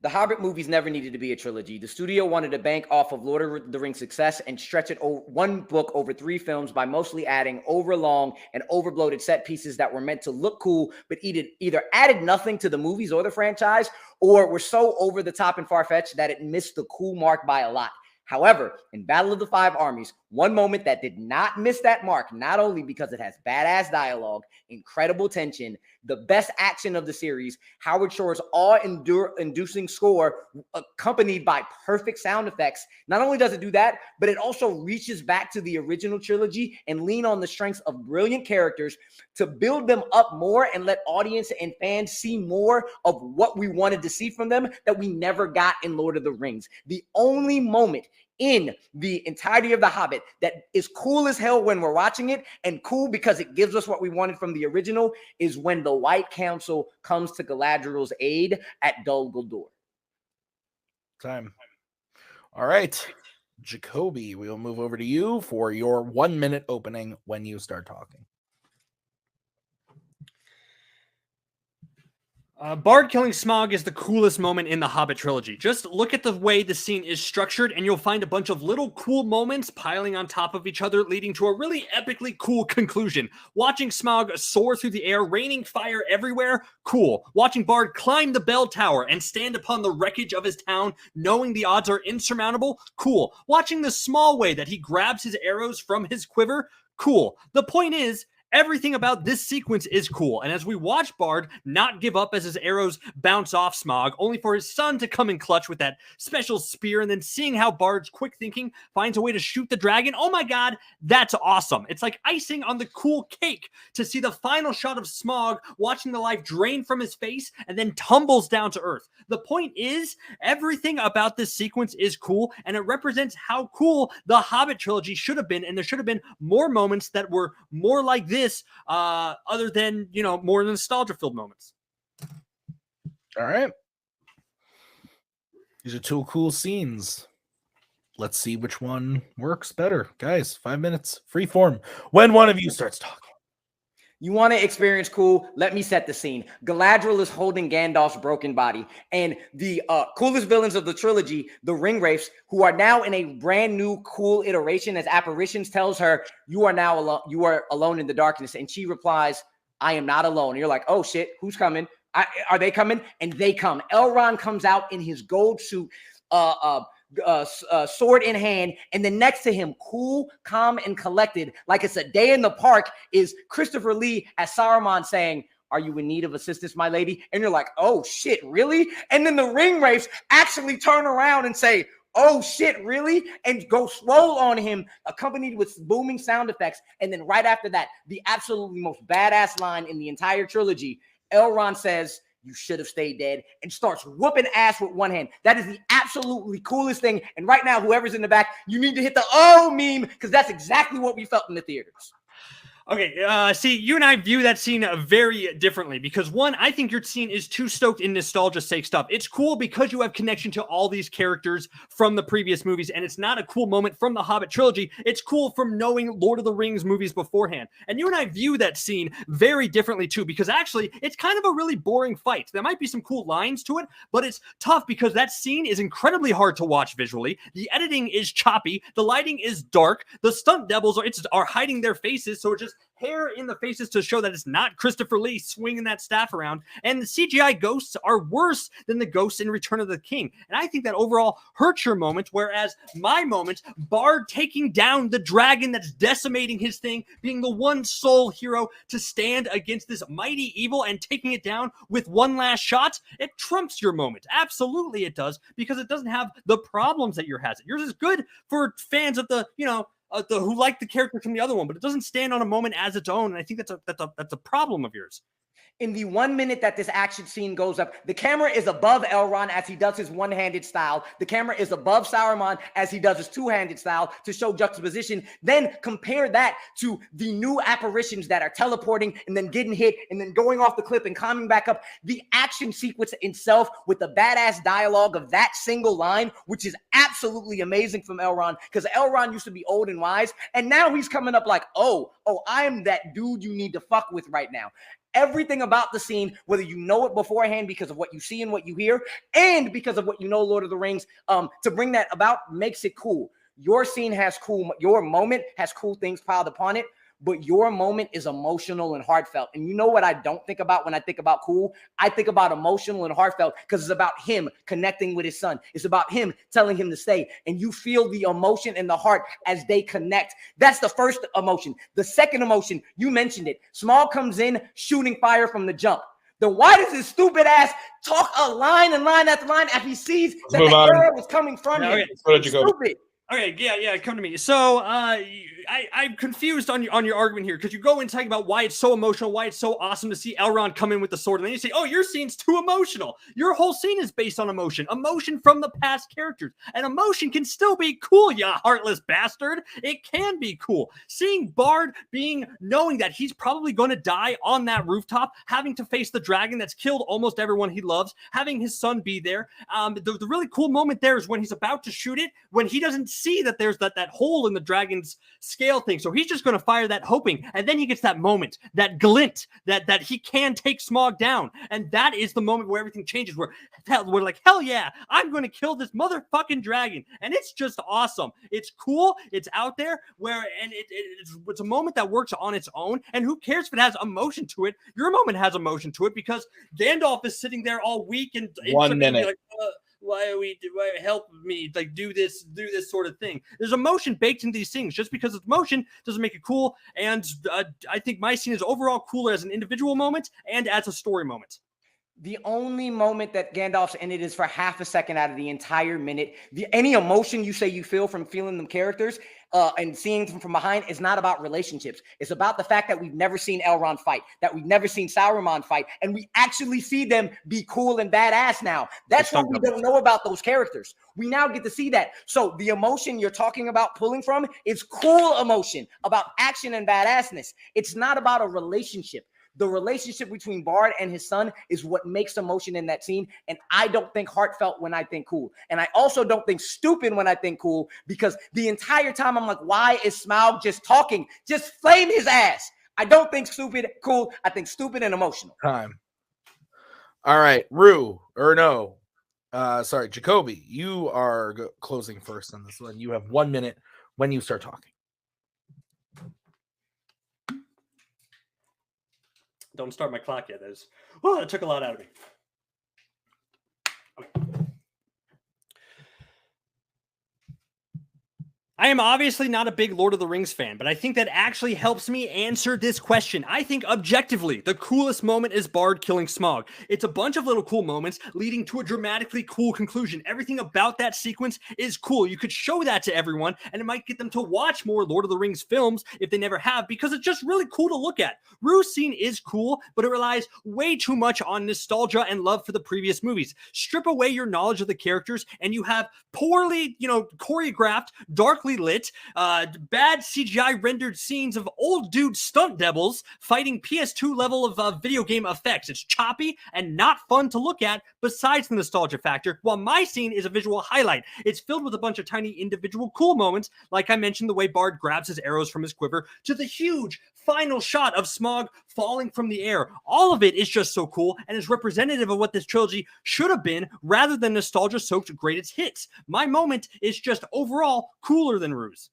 The Hobbit movies never needed to be a trilogy. The studio wanted to bank off of Lord of the Rings success and stretch it one book over 3 films by mostly adding overlong and overbloated set pieces that were meant to look cool, but either added nothing to the movies or the franchise, or were so over the top and far-fetched that it missed the cool mark by a lot. However, in Battle of the Five Armies, one moment that did not miss that mark, not only because it has badass dialogue, incredible tension, the best action of the series, Howard Shore's awe-inducing score accompanied by perfect sound effects. Not only does it do that, but it also reaches back to the original trilogy and lean on the strengths of brilliant characters to build them up more and let audience and fans see more of what we wanted to see from them that we never got in Lord of the Rings. The only moment in the entirety of The Hobbit that is cool as hell when we're watching it, and cool because it gives us what we wanted from the original, is when the White Council comes to Galadriel's aid at Dol Guldur. Time. All right, Jacoby, we'll move over to you for your 1 minute opening when you start talking. Bard killing Smaug is the coolest moment in the Hobbit trilogy. Just look at the way the scene is structured, and you'll find a bunch of little cool moments piling on top of each other, leading to a really epically cool conclusion. Watching Smaug soar through the air, raining fire everywhere, cool. Watching Bard climb the bell tower and stand upon the wreckage of his town, knowing the odds are insurmountable, cool. Watching the small way that he grabs his arrows from his quiver, cool. The point is, everything about this sequence is cool, and as we watch Bard not give up as his arrows bounce off Smaug, only for his son to come in clutch with that special spear, and then seeing how Bard's quick thinking finds a way to shoot the dragon, oh my god, that's awesome. It's like icing on the cool cake to see the final shot of Smaug watching the life drain from his face and then tumbles down to earth. The point is, everything about this sequence is cool, and it represents how cool the Hobbit trilogy should have been, and there should have been more moments that were more like this, other than, more nostalgia-filled moments. All right. These are two cool scenes. Let's see which one works better. Guys, 5 minutes, free form. When one of you starts talking. You want to experience cool? Let me set the scene. Galadriel is holding Gandalf's broken body, and the coolest villains of the trilogy, the Ringwraiths, who are now in a brand new cool iteration as apparitions, tells her, "You are now alone. You are alone in the darkness," and she replies, "I am not alone." And you're like, "Oh shit, who's coming? Are they coming?" And they come. Elrond comes out in his gold suit, sword in hand, and then next to him, cool, calm, and collected, like it's a day in the park, is Christopher Lee as Saruman saying, "Are you in need of assistance, my lady?" And you're like, "Oh shit, really?" And then the Ringwraiths actually turn around and say, "Oh shit, really?" and go swole on him, accompanied with booming sound effects. And then right after that, the absolutely most badass line in the entire trilogy, Elrond says, "You should have stayed dead," and starts whooping ass with one hand. That is the absolutely coolest thing. And right now, whoever's in the back, you need to hit the "oh" meme, because that's exactly what we felt in the theaters. Okay, see, you and I view that scene very differently because, one, I think your scene is too stoked in nostalgia sake stuff. It's cool because you have connection to all these characters from the previous movies, and it's not a cool moment from the Hobbit trilogy. It's cool from knowing Lord of the Rings movies beforehand. And you and I view that scene very differently, too, because actually, it's kind of a really boring fight. There might be some cool lines to it, but it's tough because that scene is incredibly hard to watch visually. The editing is choppy. The lighting is dark. The stunt doubles are hiding their faces, so it just hair in the faces to show that it's not Christopher Lee swinging that staff around. And the CGI ghosts are worse than the ghosts in Return of the King. And I think that overall hurts your moment, whereas my moment, Bard taking down the dragon that's decimating his thing, being the one sole hero to stand against this mighty evil and taking it down with one last shot, it trumps your moment. Absolutely it does, because it doesn't have the problems that yours has. Yours is good for fans of the, who like the character from the other one, but it doesn't stand on a moment as its own. And I think that's a problem of yours. In the 1 minute that this action scene goes up, the camera is above Elrond as he does his one-handed style. The camera is above Saruman as he does his two-handed style to show juxtaposition. Then compare that to the new apparitions that are teleporting and then getting hit and then going off the cliff and coming back up. The action sequence itself with the badass dialogue of that single line, which is absolutely amazing from Elrond, because Elrond used to be old and wise, and now he's coming up like, oh, I am that dude you need to fuck with right now. Everything about the scene, whether you know it beforehand because of what you see and what you hear, and because of what you know Lord of the Rings, to bring that about makes it cool. Your scene has cool, your moment has cool things piled upon it, but your moment is emotional and heartfelt. And you know what I don't think about when I think about cool? I think about emotional and heartfelt because it's about him connecting with his son. It's about him telling him to stay. And you feel the emotion in the heart as they connect. That's the first emotion. The second emotion, you mentioned it. Smaug comes in shooting fire from the jump. Then why does his stupid ass talk a line and line after line as he sees that the arrow was coming from him? Stupid. Okay, yeah, come to me. So, I'm confused on your argument here because you go and talk about why it's so emotional, why it's so awesome to see Elrond come in with the sword, and then you say, "Oh, your scene's too emotional." Your whole scene is based on emotion from the past characters, and emotion can still be cool, you heartless bastard. It can be cool. Seeing Bard knowing that he's probably going to die on that rooftop, having to face the dragon that's killed almost everyone he loves, having his son be there. The really cool moment there is when he's about to shoot it, when he doesn't see that there's that hole in the dragon's scale thing. So he's just going to fire that hoping. And then he gets that moment, that glint that he can take Smaug down. And that is the moment where everything changes, where we're like, hell yeah, I'm going to kill this motherfucking dragon. And it's just awesome. It's cool. It's out there and it's a moment that works on its own. And who cares if it has emotion to it? Your moment has emotion to it because Gandalf is sitting there all weak and 1 minute. like, why help me like do this sort of thing. There's emotion baked into these things. Just because it's emotion doesn't make it cool. And I think my scene is overall cooler as an individual moment and as a story moment. The only moment that Gandalf's in it is for half a second out of the entire minute. Any emotion you say you feel from feeling them characters and seeing them from behind is not about relationships. It's about the fact that we've never seen Elrond fight, that we've never seen Sauron fight, and we actually see them be cool and badass now. That's what we don't know about those characters. We now get to see that. So the emotion you're talking about pulling from is cool emotion about action and badassness. It's not about a relationship. The relationship between Bard and his son is what makes emotion in that scene. And I don't think heartfelt when I think cool. And I also don't think stupid when I think cool, because the entire time I'm like, why is Smaug just talking? Just flame his ass. I don't think stupid, cool. I think stupid and emotional. Time. All right, Jacoby, you are closing first on this one. You have 1 minute when you start talking. Don't start my clock yet. That took a lot out of me. Okay. I am obviously not a big Lord of the Rings fan, but I think that actually helps me answer this question. I think objectively, the coolest moment is Bard killing Smaug. It's a bunch of little cool moments leading to a dramatically cool conclusion. Everything about that sequence is cool. You could show that to everyone, and it might get them to watch more Lord of the Rings films if they never have, because it's just really cool to look at. Rue's scene is cool, but it relies way too much on nostalgia and love for the previous movies. Strip away your knowledge of the characters, and you have poorly, choreographed, darkly lit, bad CGI rendered scenes of old dude stunt devils fighting PS2 level of video game effects. It's choppy and not fun to look at besides the nostalgia factor, while my scene is a visual highlight. It's filled with a bunch of tiny individual cool moments, like I mentioned the way Bard grabs his arrows from his quiver, to the huge final shot of Smaug falling from the air. All of it is just so cool and is representative of what this trilogy should have been, rather than nostalgia-soaked greatest hits. My moment is just overall cooler than Rue's.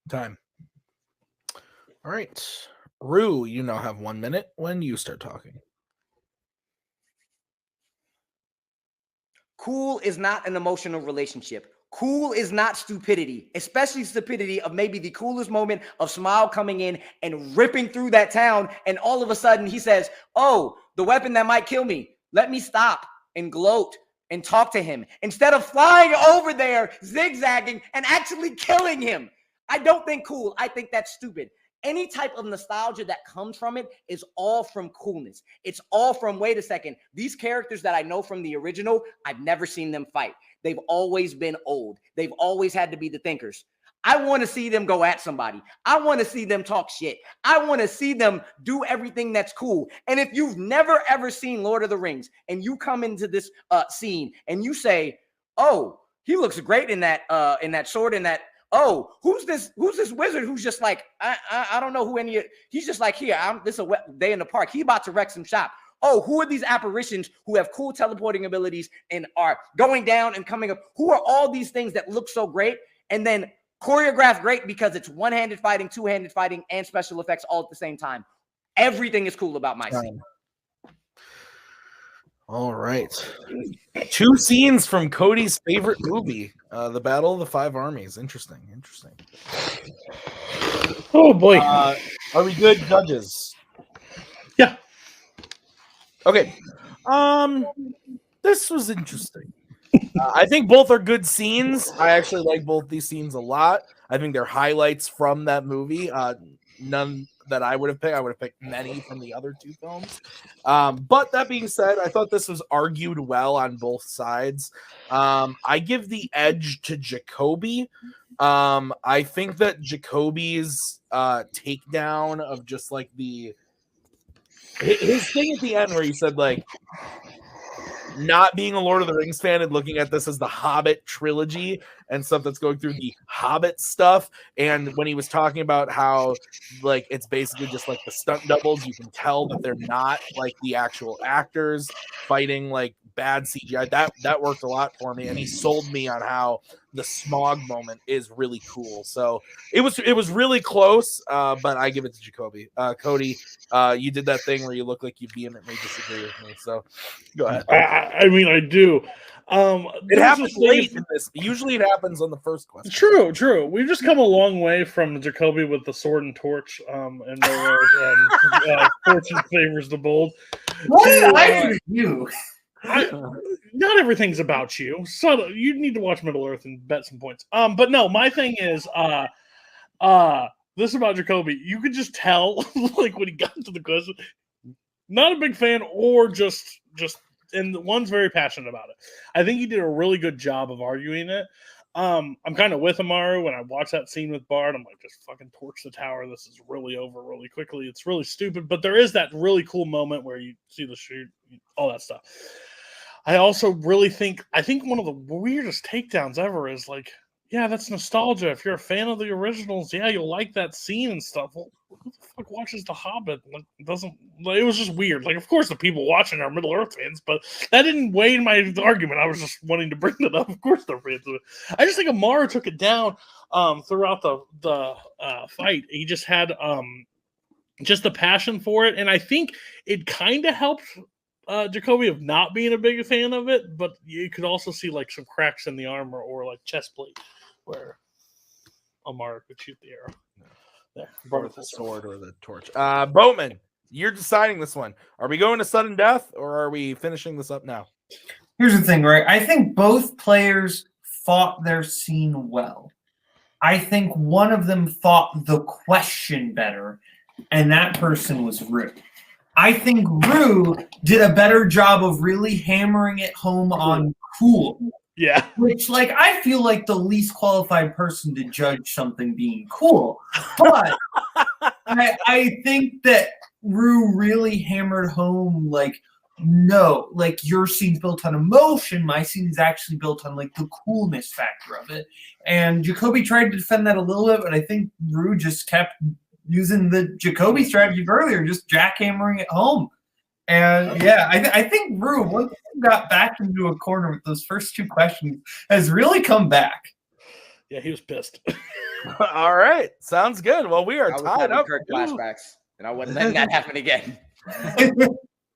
Time. All right. Rue, you now have 1 minute when you start talking. Cool is not an emotional relationship. Cool is not stupidity, especially stupidity of maybe the coolest moment of Smaug coming in and ripping through that town. And all of a sudden he says, oh, the weapon that might kill me. Let me stop and gloat and talk to him instead of flying over there, zigzagging and actually killing him. I don't think cool. I think that's stupid. Any type of nostalgia that comes from it is all from coolness. It's all from, wait a second, these characters that I know from the original, I've never seen them fight. They've always been old. They've always had to be the thinkers. I want to see them go at somebody. I want to see them talk shit. I want to see them do everything that's cool. And if you've never, ever seen Lord of the Rings and you come into this scene and you say, oh, he looks great in that sword, in that, oh, who's this wizard who's just like, I don't know who any, he's just like, here, this is a day in the park. He about to wreck some shop. Oh, who are these apparitions who have cool teleporting abilities and are going down and coming up? Who are all these things that look so great and then choreographed great because it's one-handed fighting, two-handed fighting, and special effects all at the same time? Everything is cool about my scene. All right. 2 scenes from Cody's favorite movie, The Battle of the Five Armies. Interesting. Oh, boy. Are we good, judges? Yeah. Okay. This was interesting. I think both are good scenes. I actually like both these scenes a lot. I think they're highlights from that movie. None that I would have picked. I would have picked many from the other 2 films. But that being said, I thought this was argued well on both sides. I give the edge to Jacoby. I think that Jacoby's takedown of just like his thing at the end where he said like, not being a Lord of the Rings fan and looking at this as the Hobbit trilogy and stuff that's going through the Hobbit stuff. And when he was talking about how like it's basically just like the stunt doubles, you can tell that they're not like the actual actors fighting like bad CGI. That worked a lot for me, and he sold me on how the smog moment is really cool. So it was really close, but I give it to Jacoby. Cody, you did that thing where you look like you vehemently disagree with me. So go ahead. I mean, I do. It happens late in this. Usually, it happens on the first question. True. We've just come a long way from Jacoby with the sword and torch, and fortune favors the bold. What did I do to you? Not everything's about you. So you need to watch Middle Earth and bet some points. But no, my thing is, this about Jacoby. You could just tell, like when he got to the question, not a big fan, or just, and one's very passionate about it. I think he did a really good job of arguing it. I'm kind of with Amaru when I watch that scene with Bard. I'm like, just fucking torch the tower. This is really over really quickly. It's really stupid, but there is that really cool moment where you see the shoot, all that stuff. I also really think one of the weirdest takedowns ever is like, yeah, that's nostalgia. If you're a fan of the originals, yeah, you'll like that scene and stuff. Well, who the fuck watches The Hobbit? Like, it was just weird. Like, of course, the people watching are Middle Earth fans, but that didn't weigh in my argument. I was just wanting to bring that up. Of course, they're fans of it. I just think Amaru took it down throughout the fight. He just had just the passion for it, and I think it kind of helped Jacoby of not being a big fan of it, but you could also see like some cracks in the armor or like chest plate where Amaru could shoot the arrow. There, or the sword or the torch. Boatman, you're deciding this one. Are we going to sudden death or are we finishing this up now? Here's the thing, right? I think both players fought their scene well. I think one of them fought the question better, and that person was Rue. I think Rue did a better job of really hammering it home on cool. Yeah. Which, like, I feel like the least qualified person to judge something being cool. But I think that Rue really hammered home, like, no, like, your scene's built on emotion. My scene is actually built on, like, the coolness factor of it. And Jacoby tried to defend that a little bit, but I think Rue just kept using the Jacoby strategy earlier, just jackhammering it home. And yeah, I think Rue, once he got back into a corner with those first two questions, has really come back. Yeah, he was pissed. All right, sounds good. Well, we are tied up. Kirk flashbacks, and I wasn't letting that happen again.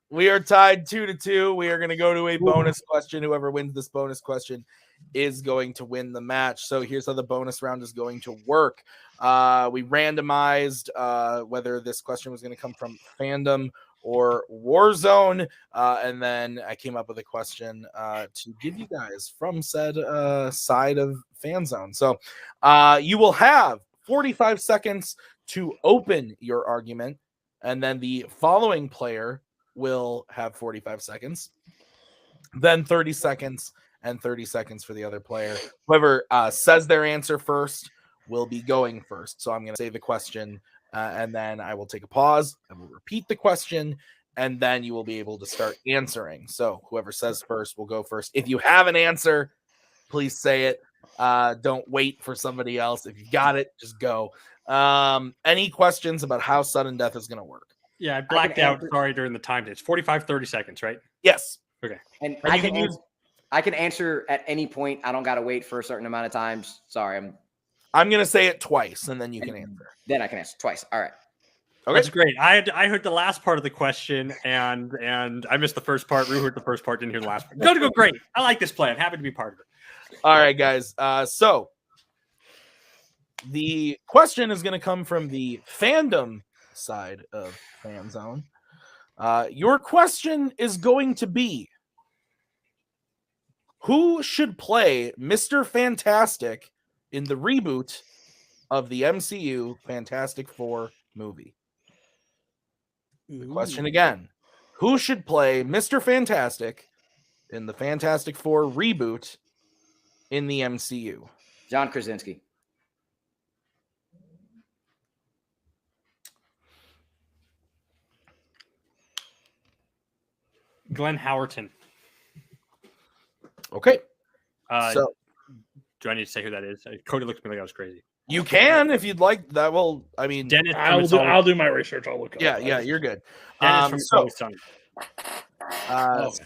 We are tied 2-2. We are going to go to a bonus question. Whoever wins this bonus question is going to win the match. So here's how the bonus round is going to work. We randomized whether this question was going to come from Fandom or Warzone, and then I came up with a question to give you guys from said side of Fanzone. So you will have 45 seconds to open your argument, and then the following player will have 45 seconds, then 30 seconds, and 30 seconds for the other player. Whoever says their answer first will be going first. So I'm going to say the question, and then I will take a pause. I will repeat the question, and then you will be able to start answering. So whoever says first will go first. If you have an answer, please say it. Don't wait for somebody else. If you got it, just go. Any questions about how sudden death is going to work? Yeah, I blacked out. Sorry, during the time. It's 45, 30 seconds, right? Yes. Okay. And I can answer at any point. I don't got to wait for a certain amount of times. Sorry. I'm going to say it twice, and then you can answer. Then I can answer twice. All right. Okay. That's great. I heard the last part of the question, and I missed the first part. Rue heard the first part, didn't hear the last part. Go great. I like this play. I'm happy to be part of it. All right, guys. So the question is going to come from the Fandom side of Fanzone. Your question is going to be, who should play Mr. Fantastic in the reboot of the MCU Fantastic Four movie? The question again, who should play Mr. Fantastic in the Fantastic Four reboot in the MCU? John Krasinski. Glenn Howerton. Okay. So do I need to say who that is? Cody looked at me like I was crazy. You can if you'd like. That will. I mean, Dennis. I'll do my research. I'll look. Yeah, you're good. Dennis from Always Sunny.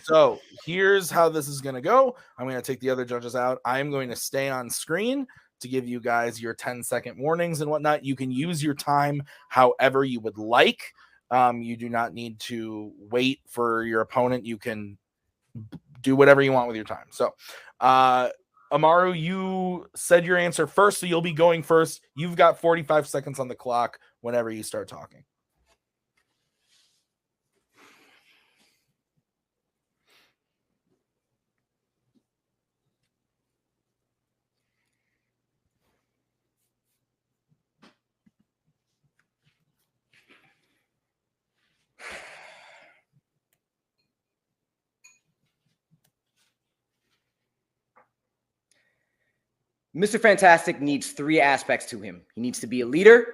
So here's how this is going to go. I'm going to take the other judges out. I'm going to stay on screen to give you guys your 10-second warnings and whatnot. You can use your time however you would like. You do not need to wait for your opponent. You can do whatever you want with your time. So, Amaru, you said your answer first, so you'll be going first. You've got 45 seconds on the clock whenever you start talking. Mr. Fantastic needs three aspects to him. He needs to be a leader,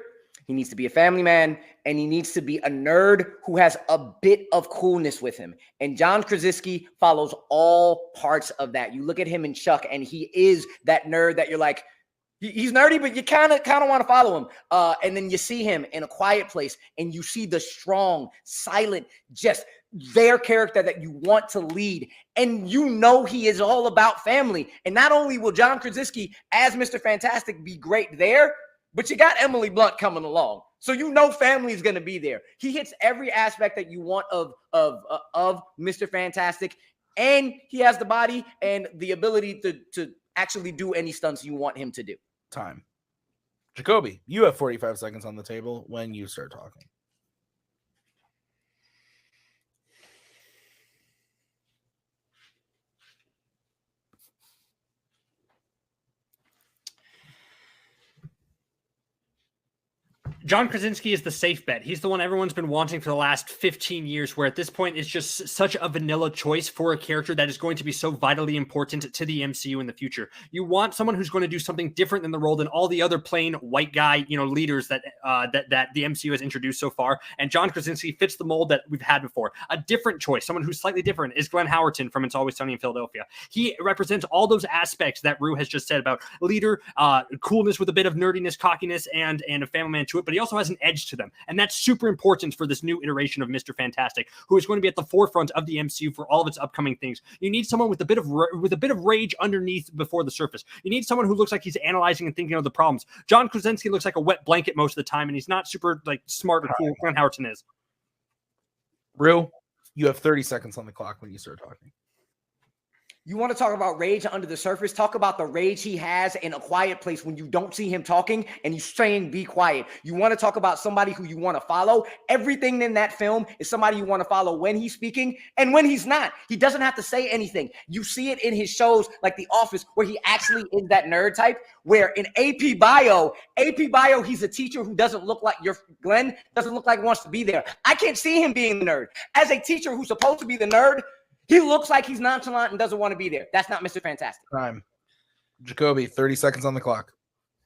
he needs to be a family man, and he needs to be a nerd who has a bit of coolness with him. And John Krasinski follows all parts of that. You look at him in Chuck, and he is that nerd that you're like, he's nerdy, but you kind of want to follow him. And then you see him in A Quiet Place, and you see the strong, silent, just their character that you want to lead. And you know he is all about family. And not only will John Krasinski as Mr. Fantastic be great there, but you got Emily Blunt coming along. So you know family is going to be there. He hits every aspect that you want of Mr. Fantastic. And he has the body and the ability to actually do any stunts you want him to do. Time. Jacoby, you have 45 seconds on the table when you start talking. John Krasinski is the safe bet. He's the one everyone's been wanting for the last 15 years, where at this point it's just such a vanilla choice for a character that is going to be so vitally important to the MCU in the future. You want someone who's going to do something different in the role than all the other plain white guy, leaders that the MCU has introduced so far. And John Krasinski fits the mold that we've had before. A different choice, someone who's slightly different, is Glenn Howerton from It's Always Sunny in Philadelphia. He represents all those aspects that Rue has just said about leader, coolness with a bit of nerdiness, cockiness, and a family man to it. But he also has an edge to them. And that's super important for this new iteration of Mr. Fantastic, who is going to be at the forefront of the MCU for all of its upcoming things. You need someone with a bit of rage underneath before the surface. You need someone who looks like he's analyzing and thinking of the problems. John Krasinski looks like a wet blanket most of the time, and he's not super smart or cool. Glenn Howerton is. Rue, you have 30 seconds on the clock when you start talking. You want to talk about rage under the surface? Talk about the rage he has in A Quiet Place when you don't see him talking and he's saying, be quiet. You want to talk about somebody who you want to follow? Everything in that film is somebody you want to follow when he's speaking and when he's not. He doesn't have to say anything. You see it in his shows like The Office, where he actually is that nerd type, where in AP Bio, he's a teacher who doesn't look like Glenn doesn't look like he wants to be there. I can't see him being the nerd. As a teacher who's supposed to be the nerd, he looks like he's nonchalant and doesn't want to be there. That's not Mr. Fantastic. Time. Jacoby, 30 seconds on the clock.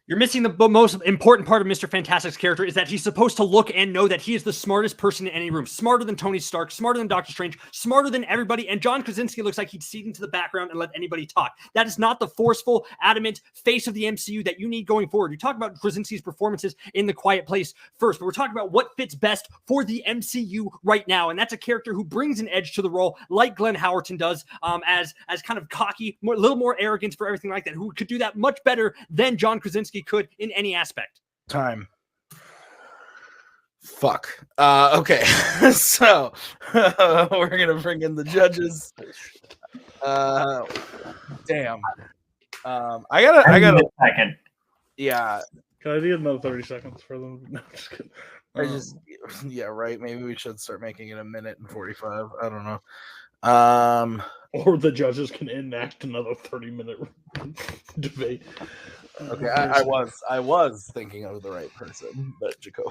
You're missing the most important part of Mr. Fantastic's character is that he's supposed to look and know that he is the smartest person in any room. Smarter than Tony Stark, smarter than Doctor Strange, smarter than everybody. And John Krasinski looks like he'd cede into the background and let anybody talk. That is not the forceful, adamant face of the MCU that you need going forward. You talk about Krasinski's performances in The Quiet Place first, but we're talking about what fits best for the MCU right now. And that's a character who brings an edge to the role like Glenn Howerton does, as kind of cocky, a little more arrogant for everything like that, who could do that much better than John Krasinski could in any aspect. Time. Fuck. Okay. So we're gonna bring in the judges. Damn. I gotta a second. Yeah. Can I do another 30 seconds for them? No, just kidding. Yeah, right. Maybe we should start making it 1:45 minutes. I don't know. Or the judges can enact another 30-minute debate. Okay, I was thinking of the right person, but Jacoby.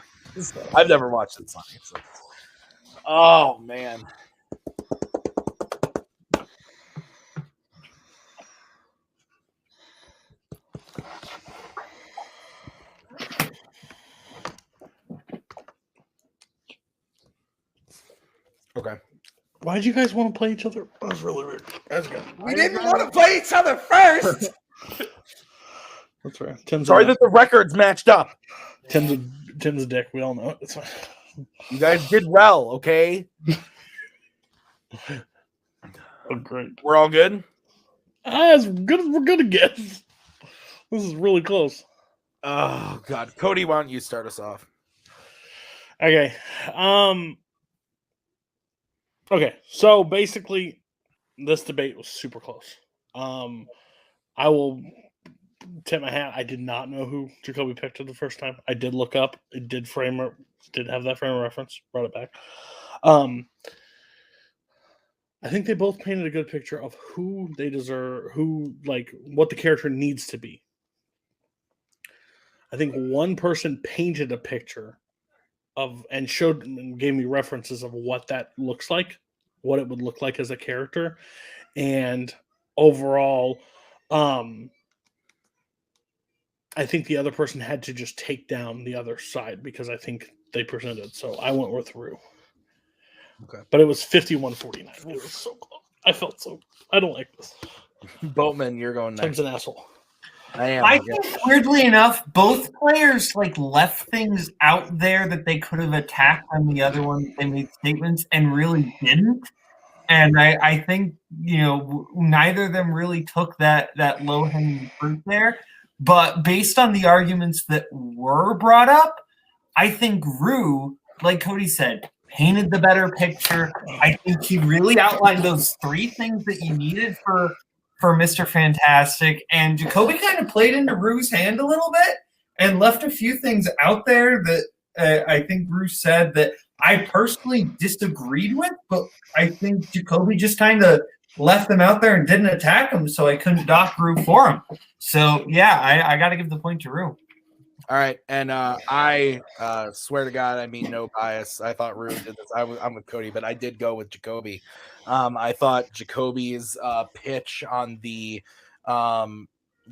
I've never watched it, Sonny. So. Oh man. Okay. Why did you guys want to play each other? That was really weird. That's good. We didn't want to play each other first. That's right. Tim's Sorry that the records matched up. Tim's a dick. We all know it. It's fine. You guys did well, okay? Oh, great. We're all good? As good as we're gonna get. This is really close. Oh, God. Cody, why don't you start us off? Okay. Okay. So basically, this debate was super close. I will tip my hat. I did not know who Jacoby picked it the first time. I did look up. It did have that frame of reference. Brought it back. I think they both painted a good picture of who they deserve, what the character needs to be. I think one person painted a picture of and showed and gave me references of what that looks like, what it would look like as a character, and overall, I think the other person had to just take down the other side because I think they presented. So I went with Rue. Okay. But it was 51-49. It was so close. I felt so. I don't like this. Boatman, you're going next. Tim's an asshole. I am. I think weirdly enough, both players left things out there that they could have attacked on the other one. They made statements and really didn't. And I think, neither of them really took that low-hanging fruit there. But based on the arguments that were brought up, I think Rue, like Cody said, painted the better picture. I think he really outlined those three things that you needed for Mr. Fantastic. And Jacoby kind of played into Rue's hand a little bit and left a few things out there that I think Rue said that I personally disagreed with, but I think Jacoby just kind of left them out there and didn't attack him, so I couldn't dock Rue for him. So, yeah, I got to give the point to Rue. All right, and I swear to God, I mean no bias. I thought Rue did this. I'm with Cody, but I did go with Jacoby. I thought Jacoby's pitch on the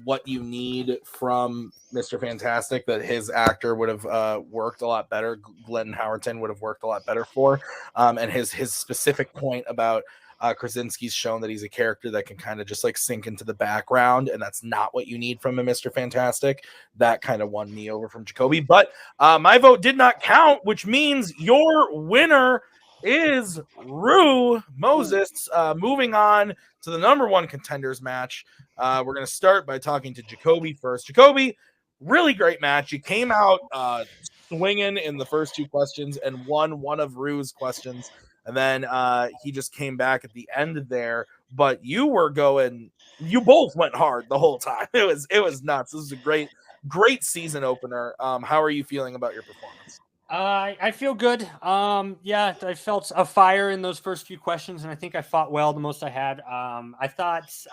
what you need from Mr. Fantastic, that his actor would have worked a lot better. Glenn Howerton would have worked a lot better for, and his specific point about Krasinski's shown that he's a character that can kind of just sink into the background, and that's not what you need from a Mr. Fantastic. That kind of won me over from Jacoby, but my vote did not count, which means your winner is Rue Moses. Moving on to the number one contenders match. We're going to start by talking to Jacoby first. Jacoby, really great match. You came out swinging in the first two questions and won one of Rue's questions. And then he just came back at the end there, but you both went hard the whole time. It was nuts. This was a great season opener. How are you feeling about your performance? I feel good. Yeah, I felt a fire in those first few questions, and I think I fought well the most I had. I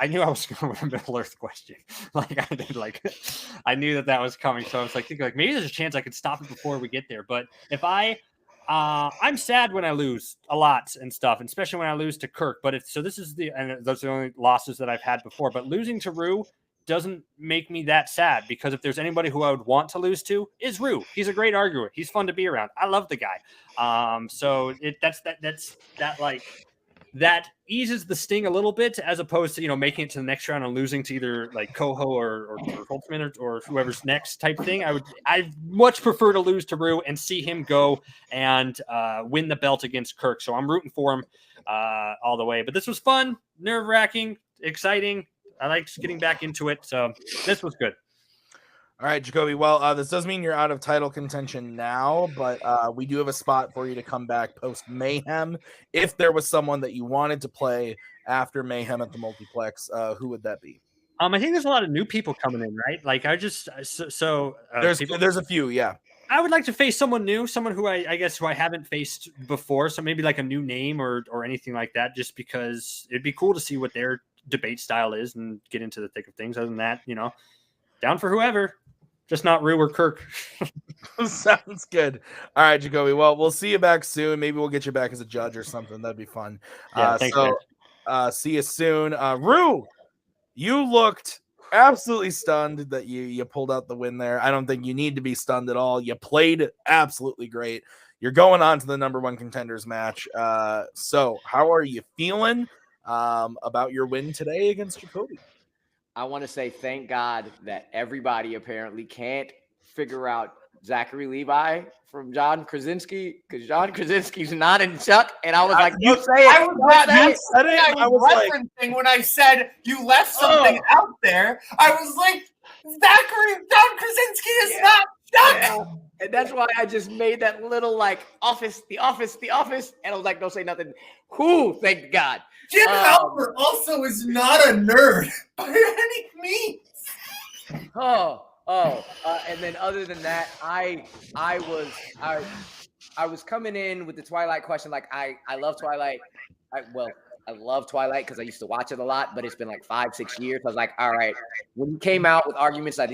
knew I was going with a Middle Earth question. I knew that was coming. So I was thinking maybe there's a chance I could stop it before we get there. But if I'm sad when I lose a lot and stuff, and especially when I lose to Kirk. But those are the only losses that I've had before. But losing to Rue doesn't make me that sad, because if there's anybody who I would want to lose to, is Rue. He's a great arguer. He's fun to be around. I love the guy. So that eases the sting a little bit, as opposed to making it to the next round and losing to either Coho or Holtzman or whoever's next type thing. I'd much prefer to lose to Rue and see him go and win the belt against Kirk. So I'm rooting for him all the way. But this was fun, nerve-wracking, exciting. I liked getting back into it, so this was good. All right, Jacoby. Well, this does mean you're out of title contention now, but we do have a spot for you to come back post Mayhem. If there was someone that you wanted to play after Mayhem at the multiplex, who would that be? I think there's a lot of new people coming in, right? There's a few, yeah. I would like to face someone new, someone who I haven't faced before. So maybe a new name or anything like that, just because it'd be cool to see what their debate style is and get into the thick of things. Other than that, down for whoever, just not Rue or Kirk. Sounds good. All right, Jacoby. Well, we'll see you back soon. Maybe we'll get you back as a judge or something. That'd be fun. Yeah, thanks, see you soon. Rue, you looked absolutely stunned that you pulled out the win there. I don't think you need to be stunned at all. You played absolutely great. you're going on to the number one contenders match. So how are you feeling about your win today against Jacoby? I want to say thank God that everybody apparently can't figure out Zachary Levi from John Krasinski, because John Krasinski's not in Chuck. And I was like, I was referencing when I said you left something out there. I was like, John Krasinski is not Chuck. Yeah. And that's why I just made that little like the office. And I was like, don't say nothing. Whoo, thank God. Jim Halpert also is not a nerd by any means. And then other than that, I was coming in with the Twilight question. Like I love Twilight. I love Twilight because I used to watch it a lot, but it's been like 5-6 years. I was like, all right. When he came out with arguments I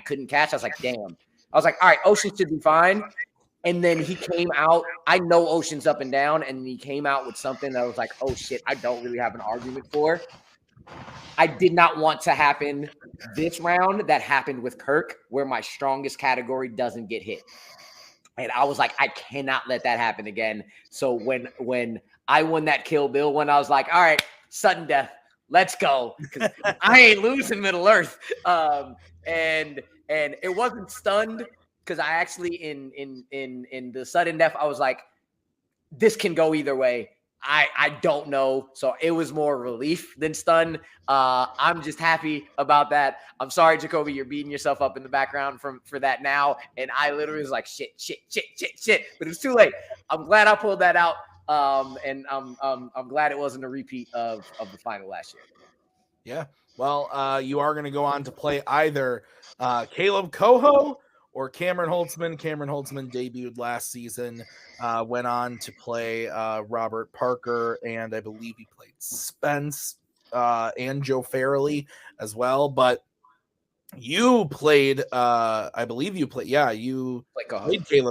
couldn't catch, I was like, damn. I was like, all right, Ocean should be fine. And then he came out. I know Ocean's up and down, and he came out with something that I was like, oh shit, I don't really have an argument for. I did not want to happen this round. That happened with Kirk, where my strongest category doesn't get hit. And I was like, I cannot let that happen again. So when I won that Kill Bill one, I was like, all right, sudden death, let's go. Because I ain't losing Middle Earth. And it wasn't stunned, because I actually in the sudden death, I was like, this can go either way. I don't know. So it was more relief than stun. I'm just happy about that. I'm sorry, Jacoby, you're beating yourself up in the background for that now. And I literally was like, shit. But it was too late. I'm glad I pulled that out. And I'm glad it wasn't a repeat of the final last year. Yeah. Well, you are going to go on to play either Caleb Coho or Cameron Holtzman. Cameron Holtzman debuted last season, went on to play Robert Parker, and I believe he played Spence and Joe Farrelly as well. But you played, I believe you played Caleb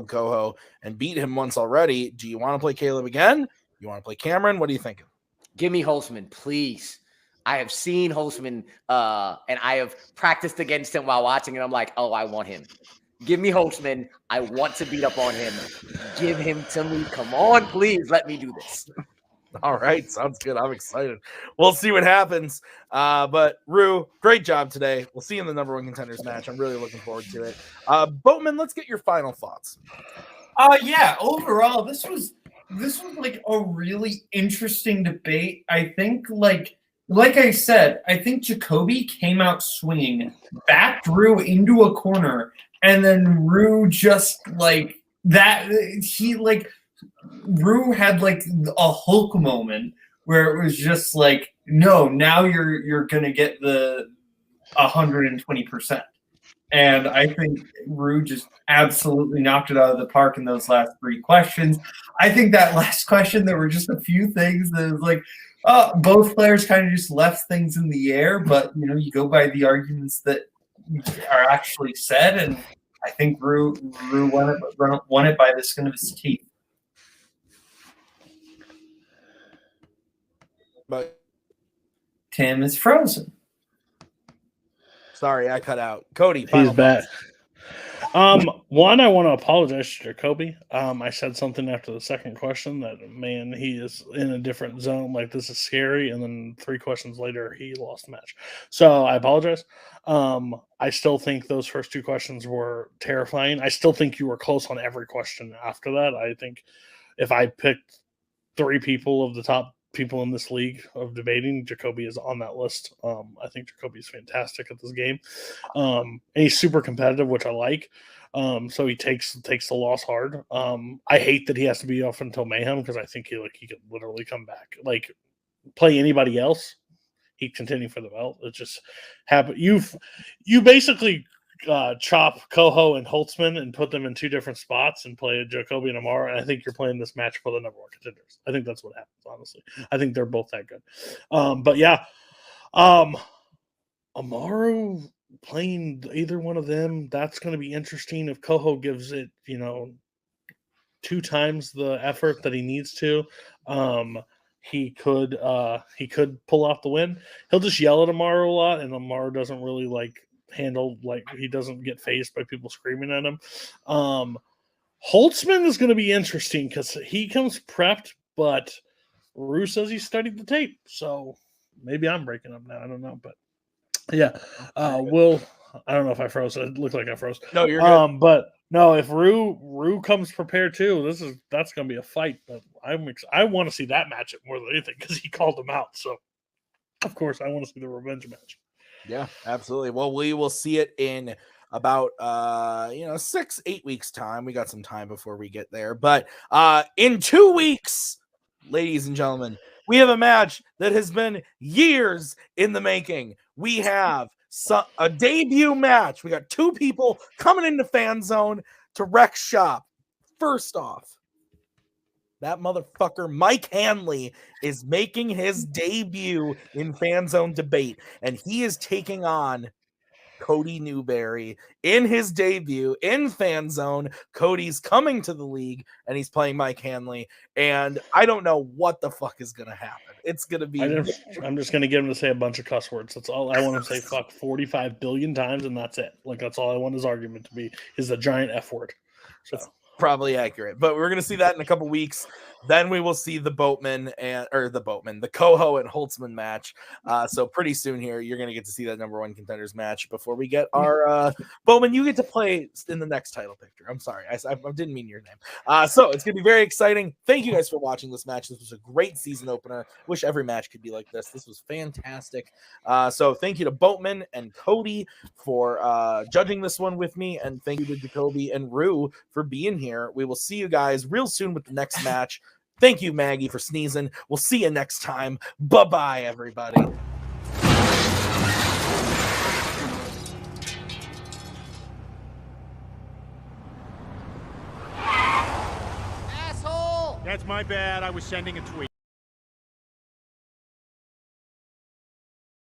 Coho and beat him once already. Do you want to play Caleb again? You want to play Cameron? What are you thinking? Give me Holtzman, please. I have seen Holtzman, and I have practiced against him while watching, and I'm like, oh, I want him. Give me Holtzman. I want to beat up on him. Give him to me. Come on, please. Let me do this. All right. Sounds good. I'm excited. We'll see what happens. But Rue, great job today. We'll see you in the number one contenders match. I'm really looking forward to it. Boatman, let's get your final thoughts. Yeah. Overall, this was like a really interesting debate. I think like I said, I think Jacoby came out swinging, backed Rue into a corner, and then Rue just like that. Rue had like a Hulk moment where it was just like, no, now you're gonna get the 120%. And I think Rue just absolutely knocked it out of the park in those last 3 questions. I think that last question, there were just a few things that was like, both players kind of just left things in the air, but you go by the arguments that are actually said, and I think Rue won it by the skin of his teeth. But Tim is frozen. Sorry, I cut out. Cody, he's back. One, I want to apologize to Jacoby. I said something after the second question that, man, he is in a different zone. Like, this is scary. And then 3 questions later, he lost the match. So I apologize. I still think those first 2 questions were terrifying. I still think you were close on every question after that. I think if I picked 3 people of the top people in this league of debating, Jacoby is on that list. I think Jacoby is fantastic at this game. And he's super competitive, which I like. So he takes the loss hard. I hate that he has to be off until Mayhem, because I think he could literally come back. Like, play anybody else, he'd continue for the belt. It just happened. You basically chop Coho and Holtzman and put them in 2 different spots and play Jacoby and Amaru, and I think you're playing this match for the number 1 contenders. I think that's what happens, honestly. I think they're both that good. But yeah, Amaru playing either one of them, that's going to be interesting. If Coho gives it 2 times the effort that he needs to, he could pull off the win. He'll just yell at Amaru a lot, and Amaru doesn't really handle, he doesn't get fazed by people screaming at him. Holtzman is going to be interesting because he comes prepped, but Rue says he studied the tape. So maybe I'm breaking up now. I don't know. But yeah, Will, I don't know if I froze. It looked like I froze. No, you're good. But no, if Rue comes prepared too, that's going to be a fight. But I want to see that matchup more than anything because he called him out. So of course I want to see the revenge match. Yeah, absolutely. Well, we will see it in about 6-8 weeks time. We got some time before we get there, but in 2 weeks, ladies and gentlemen, we have a match that has been years in the making. We have a debut match. We got 2 people coming into Fanzone to wreck shop. First off, that motherfucker Mike Hanley is making his debut in Fanzone Debate, and he is taking on Cody Newberry in his debut in Fanzone. Cody's coming to the league, and he's playing Mike Hanley, and I don't know what the fuck is going to happen. It's going to be... I'm just going to get him to say a bunch of cuss words. That's all I want him to say, fuck 45 billion times, and that's it. Like, that's all I want his argument to be, is the giant F word. So... That's probably accurate, but we're going to see that in a couple weeks. Then we will see the Coho and Holtzman match. So pretty soon here, you're going to get to see that number 1 contenders match before we get our Bowman. You get to play in the next title picture. I'm sorry, I didn't mean your name. So it's going to be very exciting. Thank you guys for watching this match. This was a great season opener. Wish every match could be like this. This was fantastic. So thank you to Boatman and Cody for judging this one with me, and thank you to Jacoby and Rue for being here. We will see you guys real soon with the next match. Thank you, Maggie, for sneezing. We'll see you next time. Bye-bye, everybody. Asshole! That's my bad. I was sending a tweet.